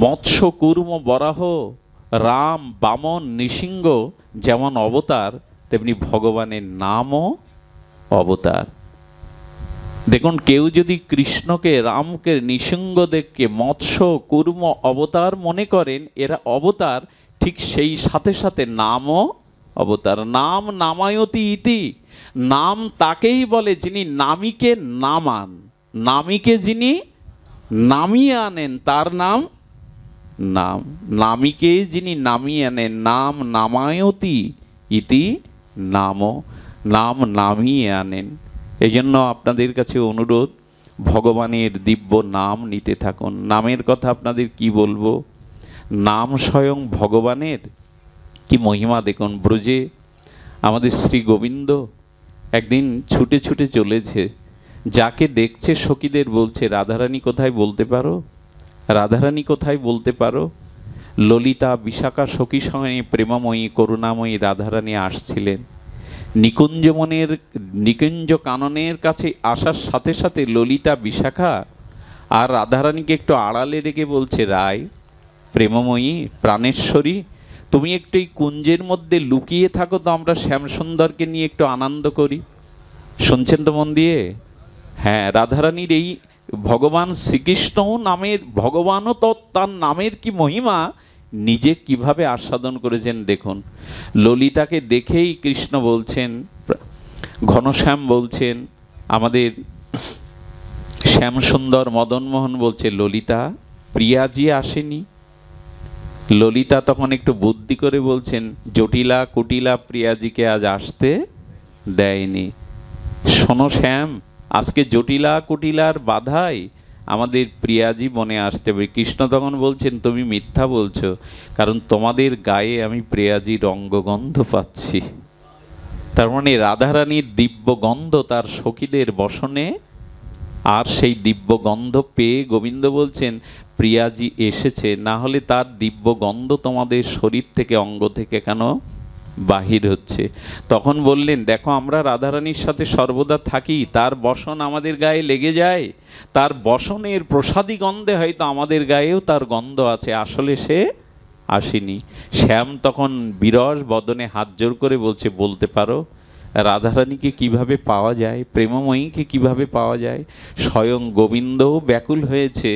মৎস্য কুর্ম বরাহ রাম বামন নৃসিংহ যেমন অবতার, তেমনি ভগবানের নামও অবতার। দেখুন, কেউ যদি কৃষ্ণকে রামকে নৃসিংহদেবকে মৎস্য কুর্ম অবতার মনে করেন, এরা অবতার, ঠিক সেই সাথে সাথে নামও অবতার। নাম নামায়তি ইতি, নাম তাকেই বলে যিনি নামীকে নামান, নামীকে যিনি নামিয়ে আনেন তার নাম নাম, নামীকে যিনি নামিয়ে আনেন নাম নামায়তি ইতি নাম, নাম নামিয়ে আনেন। এই জন্য আপনাদের কাছে অনুরোধ, ভগবানের দিব্য নাম নিতে থাকুন। নামের কথা আপনাদের কি বলবো, নাম স্বয়ং ভগবানের কি মহিমা দেখুন। ব্রজে আমাদের শ্রী গোবিন্দ একদিন ছুটে ছুটে চলেছে, যাকে দেখছে সখীদের বলছে, রাধারানী কোথায় বলতে পারো, রাধারানী কোথায় বলতে পারো। ললিতা বিশাখা সখী সঙ্গে প্রেমময়ী করুণাময়ী রাধারানী আসছিলেন। নিকুঞ্জ কাননের কাছে আসার সাথে সাথে ললিতা বিশাখা আর রাধারানীকে একটু আড়ালে রেখে বলছে, রায় প্রেমময়ী প্রাণেশ্বরী, তুমি একটু এই কুঞ্জের মধ্যে লুকিয়ে থাকো তো, আমরা শ্যামসুন্দরকে নিয়ে একটু আনন্দ করি। শুনছেন তো মন দিয়ে? হ্যাঁ, রাধারানীর এই ভগবান শ্রীকৃষ্ণ নামের, ভগবানও তো তার নামের কি মহিমা নিজে কিভাবে আস্বাদন করেছেন দেখুন। ললিতাকে দেখেই কৃষ্ণ বলছেন, ঘনশ্যাম বলছেন, আমাদের শ্যামসুন্দর মদনমোহন বলছে, ললিতা প্রিয়াজি আসেনি। ললিতা তখন একটু বুদ্ধি করে বলছেন, জটিলা কুটিলা প্রিয়াজিকে আজ আসতে দেয়নি। শোনো শ্যাম, আজকে জটিলা কুটিলার বাধায় আমাদের প্রিয়াজি বনে আসতে হবে। কৃষ্ণ তখন বলছেন, তুমি মিথ্যা বলছো, কারণ তোমাদের গায়ে আমি প্রিয়াজির অঙ্গগন্ধ পাচ্ছি। তার মানে রাধারানীর দিব্য গন্ধ তার সখীদের বসনে, আর সেই দিব্য গন্ধ পেয়ে গোবিন্দ বলছেন, প্রিয়াজি এসেছে, না হলে তার দিব্য গন্ধ তোমাদের শরীর থেকে অঙ্গ থেকে কেন বাহির হচ্ছে। তখন বললেন, দেখো আমরা রাধারানীর সাথে সর্বদা থাকি, তার বসন আমাদের গায়ে লেগে যায়, তার বসনের প্রসাদী গন্ধে হয়তো আমাদের গায়েও তার গন্ধ আছে, আসলে সে আসেনি। শ্যাম তখন বিরস বদনে হাত জোর করে বলছে, বলতে পারো রাধারানীকে কিভাবে পাওয়া যায়, প্রেমময়ীকে কিভাবে পাওয়া যায়? স্বয়ং গোবিন্দও ব্যাকুল হয়েছে,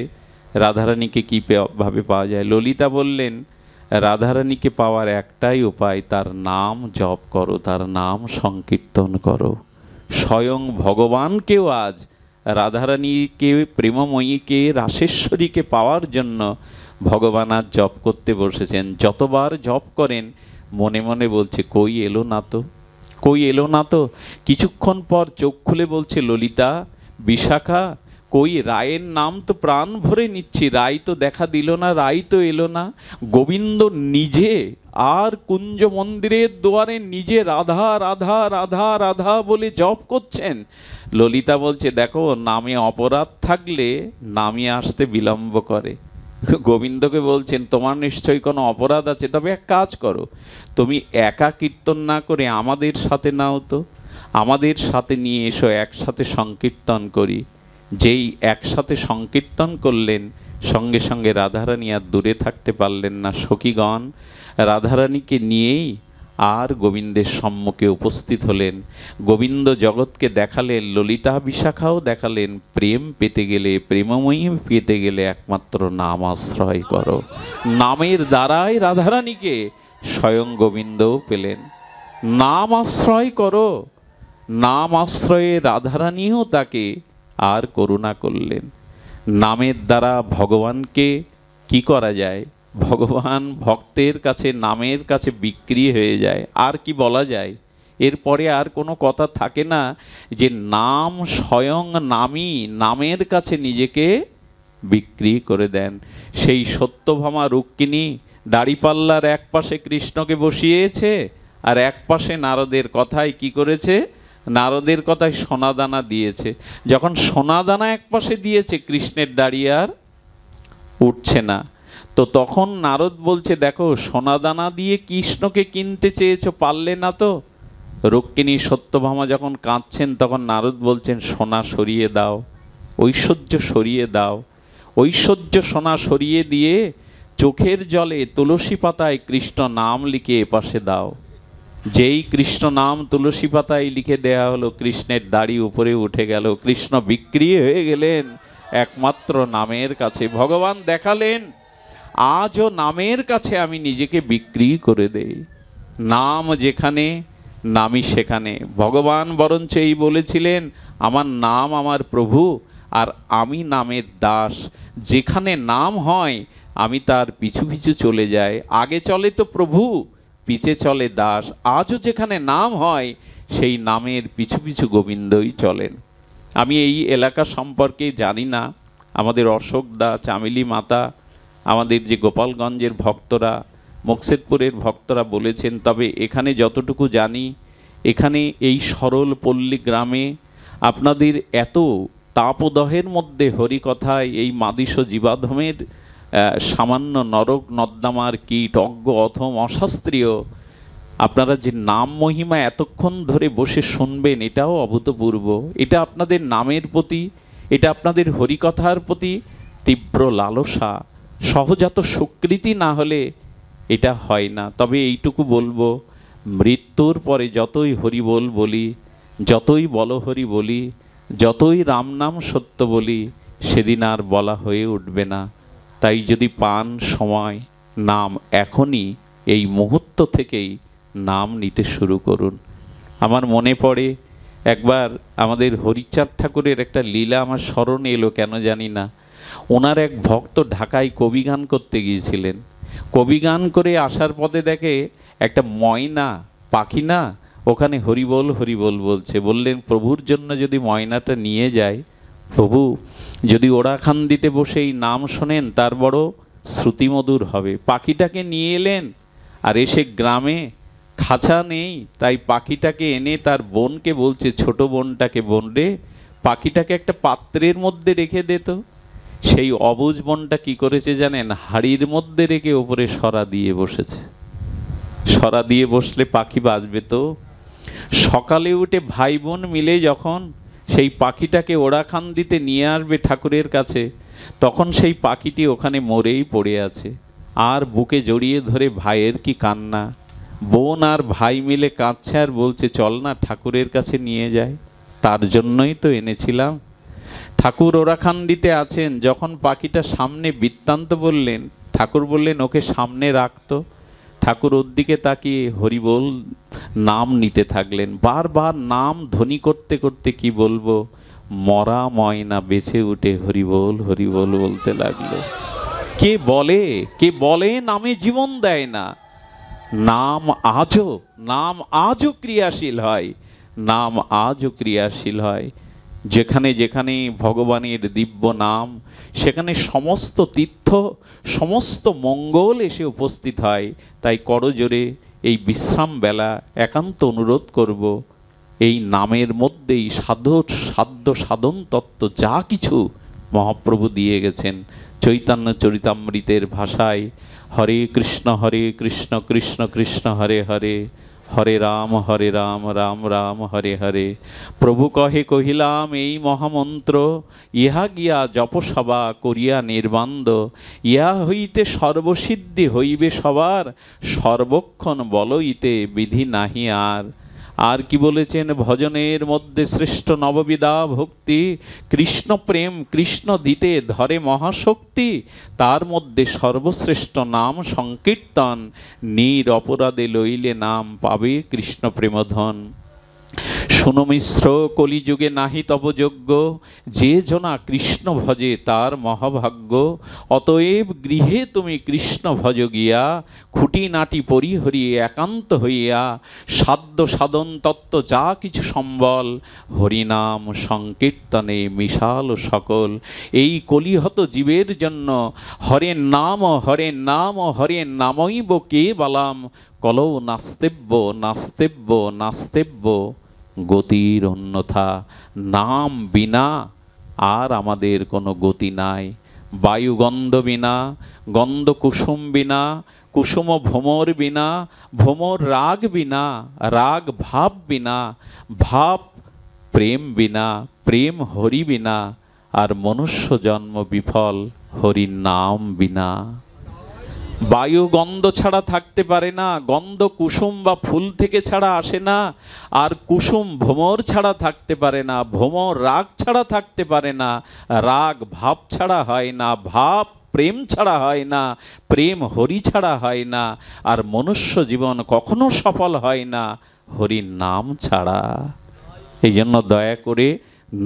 রাধারানীকে কীভাবে পাওয়া যায়? ললিতা বললেন, রাধারানীকে পাওয়ার একটাই উপায়, তার নাম জপ করো, তার নাম সংকীর্তন করো। স্বয়ং ভগবানকেও আজ রাধারানীকে, প্রেমময়ীকে, রাসেশ্বরীকে পাওয়ার জন্য ভগবান আজ জপ করতে বসেছেন। যতবার জপ করেন মনে মনে বলছে, কই এলো না তো, কই এলো না তো। কিছুক্ষণ পর চোখ খুলে বলছে, ললিতা, বিশাখা, কই রায়ের নাম তো প্রাণ ভরে নিচ্ছি, রায় তো দেখা দিল না, রায় তো এলো না। গোবিন্দ নিজে আর কুঞ্জ মন্দিরের দুয়ারে নিজে রাধা রাধা রাধা রাধা বলে জপ করছেন। ললিতা বলছে, দেখো নামে অপরাধ থাকলে নামে আসতে বিলম্ব করে। গোবিন্দকে বলছেন, তোমার নিশ্চয়ই কোনো অপরাধ আছে, তবে এক কাজ করো, তুমি একা কীর্তন না করে আমাদের সাথে নাও তো, আমাদের সাথে নিয়ে এসো, একসাথে সংকীর্তন করি। যেই একসাথে সংকীর্তন করলেন, সঙ্গে সঙ্গে রাধারানী আর দূরে থাকতে পারলেন না। সখীগণ রাধারানীকে নিয়েই আর গোবিন্দের সম্মুখে উপস্থিত হলেন। গোবিন্দ জগৎকে দেখালেন, ললিতা বিশাখাও দেখালেন, প্রেম পেতে গেলে, প্রেমময়ী পেতে গেলে একমাত্র নাম আশ্রয় করো। নামের দ্বারাই রাধারানীকে স্বয়ং গোবিন্দও পেলেন। নাম আশ্রয় করো, নাম আশ্রয়ে রাধারানীও তাকে আর করুণা করলেন। নামের দ্বারা ভগবানকে কি করা যায়? ভগবান ভক্তের কাছে, নামের কাছে বিক্রি হয়ে যায়। আর কি বলা যায়? এরপরে আর কোনো কথা থাকে না যে নাম স্বয়ং নামই নামের কাছে নিজেকে বিক্রি করে দেন। সেই সত্যভামা রুক্মিণী দাড়িপাল্লার এক পাশে কৃষ্ণকে বসিয়েছে, আর এক পাশে নারদের কথায় কি করেছে? নারদের কথায় সোনাদানা দিয়েছে। যখন সোনাদানা এক পাশে দিয়েছে, কৃষ্ণের দাড়ি আর উঠছে না। তো তখন নারদ বলছে, দেখো সোনাদানা দিয়ে কৃষ্ণকে কিনতে চেয়েছো, পারলে না তো। রুক্মিণী সত্যভামা যখন কাঁদছেন, তখন নারদ বলছেন, সোনা সরিয়ে দাও, ঐশ্বর্য সরিয়ে দাও। ঐশ্বর্য সোনা সরিয়ে দিয়ে চোখের জলে তুলসী পাতায় কৃষ্ণ নাম লিখে এপাশে দাও। যেই কৃষ্ণ নাম তুলসী পাতায় লিখে দেয়া হলো, কৃষ্ণের দাড়ি উপরে উঠে গেল। কৃষ্ণ বিক্রি হয়ে গেলেন একমাত্র নামের কাছে। ভগবান দেখালেন, আজও নামের কাছে আমি নিজেকে বিক্রি করে দেই। নাম যেখানে, নামই সেখানে। ভগবান বরঞ্চ এই বলেছিলেন, আমার নাম আমার প্রভু, আর আমি নামের দাস। যেখানে নাম হয় আমি তার পিছু পিছু চলে যাই। আগে চলে তো প্রভু, পিছে চলে দাস। আজও যেখানে নাম হয় সেই নামের পিছু পিছু গোবিন্দই চলেন। আমি এই এলাকা সম্পর্কে জানি না, আমাদের অশোকদা, চামেলি মাতা, আমাদের যে গোপালগঞ্জের ভক্তরা, মুকসেদপুরের ভক্তরা বলেছেন। তবে এখানে যতটুকু জানি, এখানে এই সরল পল্লী গ্রামে আপনাদের এত তাপদহের মধ্যে হরিকথায় এই মাদিস জীবাধমের সামান্য নরক নর্দমার কীট, অজ্ঞ অথম অশাস্ত্রীয়, আপনারা যে নাম মহিমা এতক্ষণ ধরে বসে শুনবেন, এটাও অভূতপূর্ব। এটা আপনাদের নামের প্রতি, এটা আপনাদের হরিকথার প্রতি তীব্র লালসা, সহজাত স্বীকৃতি না হলে এটা হয় না। তবে এইটুকু বলবো, মৃত্যুর পরে যতই হরিবোল বলি, যতই বলহরি বলি, যতই রাম নাম সত্য বলি, সেদিন আর বলা হয়ে উঠবে না। তাই যদি পান সময়, নাম এখনই, এই মুহূর্ত থেকেই নাম নিতে শুরু করুন। আমার মনে পড়ে একবার আমাদের হরিচাঁদ ঠাকুরের একটা লীলা আমার স্মরণে এলো, কেন জানি না। ওনার এক ভক্ত ঢাকায় কবিগান করতে গিয়েছিলেন। কবিগান করে আসার পথে দেখে একটা ময়না পাখি না ওখানে হরিবোল হরিবোল বলছে। বললেন, প্রভুর জন্য যদি ময়নাটা নিয়ে যায়, প্রভু যদি ওড়াখান দিতে বসে এই নাম শোনেন, তার বড় শ্রুতিমধুর হবে। পাখিটাকে নিয়ে এলেন, আর এসে গ্রামে খাঁচা নেই, তাই পাখিটাকে এনে তার বোনকে বলছে, ছোট বোনটাকে, বোন রে, পাখিটাকে একটা পাত্রের মধ্যে রেখে দে তো। সেই অবুঝ বোনটা কি করেছে জানেন? হাড়ির মধ্যে রেখে ওপরে সরা দিয়ে বসেছে। সরা দিয়ে বসলে পাখি বাজবে তো। সকালে উঠে ভাই বোন মিলে যখন সেই পাখিটাকে ওড়াখান দিতে নিয়ে আসবে ঠাকুরের কাছে, তখন সেই পাখিটি ওখানে মরেই পড়ে আছে। আর বুকে জড়িয়ে ধরে ভাইয়ের কি কান্না। বোন আর ভাই মিলে কাঁদছে আর বলছে চল না ঠাকুরের কাছে নিয়ে যায়, তার জন্যই তো এনেছিলাম। ঠাকুর ওরাখান্ডিতে আছেন, যখন পাখিটা সামনে বৃত্তান্ত বললেন, ঠাকুর বললেন ওকে সামনে রাখতো। ঠাকুর ওর দিকে তাকিয়ে হরিবোল নাম নিতে থাকলেন, বারবার নাম ধ্বনি করতে করতে কি বলবো, মরা ময়না বেঁচে উঠে হরিবোল হরিবোল বলতে লাগলো। কে বলে নামে জীবন দেয় না। নাম আজও ক্রিয়াশীল হয়, নাম আজও ক্রিয়াশীল হয়। যেখানে যেখানে ভগবানের দিব্য নাম, সেখানে সমস্ত তীর্থ, সমস্ত মঙ্গল এসে উপস্থিত হয়। তাই করজোরে এই বিশ্রাম বেলা একান্ত অনুরোধ করব, এই নামের মধ্যেই সাধ্য সাধন তত্ত্ব যা কিছু মহাপ্রভু দিয়ে গেছেন চৈতন্য চরিতামৃতের ভাষায়, হরে কৃষ্ণ কৃষ্ণ কৃষ্ণ হরে হরে, হরে রাম রাম রাম হরে হরে। প্রভু কহিলাম এই মহামন্ত্র, ইহা গিয়া জপসভা করিয়া নির্বান্দ, ইহা হইতে সর্বসিদ্ধি হইবে সবার, সর্বক্ষণ বলইতে বিধি নাহি আর। আর কি বলেছেন, ভজনের মধ্যে শ্রেষ্ঠ নববিধা ভক্তি, কৃষ্ণ প্রেম কৃষ্ণ দিতে ধরে মহাশক্তি, তার মধ্যে সর্বশ্রেষ্ঠ নাম সংকীর্তন, নির অপরাধে লইলে নাম পাবে কৃষ্ণ প্রেমধন। শুনো মিশ্র কলিযুগে নাহি তব যোগ্য, যে জনা কৃষ্ণ ভজে তার মহাভাগ্য। অতএব গৃহে তুমি কৃষ্ণ ভজ গিয়া, খুঁটিনাটি পরিহরি একান্ত হইয়া, সাধ্য সাধন তত্ত্ব যা কিছু সম্বল, হরিনাম সংকীর্তনে মিশাল সকল। এই কলিহত জীবের জন্য হরের নাম হরে নামইব কে বালাম, কলৌ নাস্তেব্য গতির অন্যথা। নাম বিনা আর আমাদের কোনো গতি নাই। বায়ু গন্ধ বিনা, গন্ধ কুসুম বিনা, কুসুম ভ্রমর বিনা, ভ্রমর রাগ বিনা, রাগ ভাব বিনা, ভাব প্রেম বিনা, প্রেম হরি বিনা, আর মনুষ্য জন্ম বিফল হরির নাম বিনা। বায়ু গন্ধ ছাড়া থাকতে পারে না, গন্ধ কুসুম বা ফুল থেকে ছাড়া আসে না, আর কুসুম ভ্রমর ছাড়া থাকতে পারে না, ভ্রমর রাগ ছাড়া থাকতে পারে না, রাগ ভাব ছাড়া হয় না, ভাব প্রেম ছাড়া হয় না, প্রেম হরি ছাড়া হয় না, আর মনুষ্য জীবন কখনো সফল হয় না হরির নাম ছাড়া। এই জন্য দয়া করে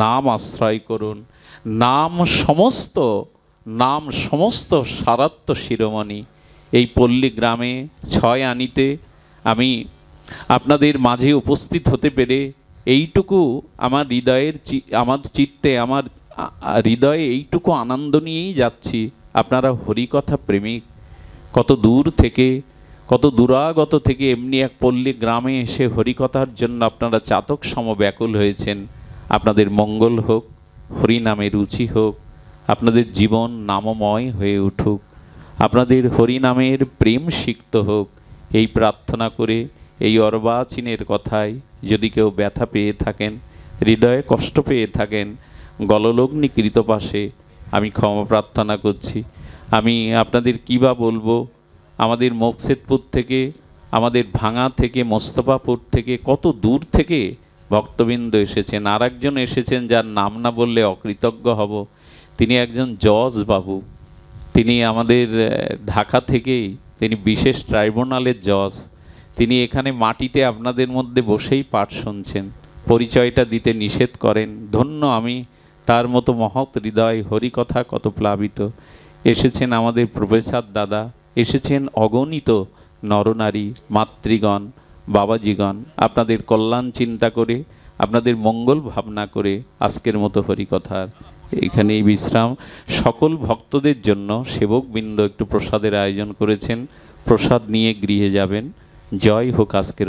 নাম আশ্রয় করুন। নাম সমস্ত সারাত্ম শিরোমণি। এই পল্লী গ্রামে 6 আনিতে আমি আপনাদের মাঝে উপস্থিত হতে পেরে এইটুকু আমার চিত্তে, আমার হৃদয়ে এইটুকু আনন্দ নিয়েই যাচ্ছি। আপনারা হরিকথা প্রেমিক, কত দূর থেকে, কত দূরাগত থেকে এমনি এক পল্লী গ্রামে এসে হরিকথার জন্য আপনারা চাতক সম ব্যাকুল হয়েছেন। আপনাদের মঙ্গল হোক, হরিনামে রুচি হোক, আপনাদের জীবন নামময় হয়ে উঠুক, আপনাদের হরিনামের প্রেম সিক্ত হোক, এই প্রার্থনা করে এই অর্বাচীনের কথায় যদি কেউ ব্যথা পেয়ে থাকেন, হৃদয়ে কষ্ট পেয়ে থাকেন, গললগ্নি কৃতপাশে আমি ক্ষমা প্রার্থনা করছি। আমি আপনাদের কী বা বলবো, আমাদের মোকসেদপুর থেকে, আমাদের ভাঙা থেকে, মোস্তফাপুর থেকে, কত দূর থেকে ভক্তবৃন্দ এসেছেন। আর একজন এসেছেন যার নাম না বললে অকৃতজ্ঞ হব, তিনি একজন জজ বাবু। তিনি আমাদের ঢাকা থেকেই, তিনি বিশেষ ট্রাইব্যুনালের জজ। তিনি এখানে মাটিতে আপনাদের মধ্যে বসেই পাঠ শুনছেন, পরিচয়টা দিতে নিষেধ করেন। ধন্য আমি, তার মতো মহৎ হৃদয়, হরিকথা কত প্লাবিত। এসেছেন আমাদের প্রফেসর দাদা, এসেছেন অগণিত নরনারী, মাতৃগণ, বাবাজিগণ, আপনাদের কল্যাণ চিন্তা করে, আপনাদের মঙ্গল ভাবনা করে আজকের মতো হরিকথার এখানেই বিশ্রাম। সকল ভক্তদের জন্য সেবকবৃন্দ একটু প্রসাদের আয়োজন করেছেন, প্রসাদ নিয়ে গৃহে যাবেন। জয় হোক আজকের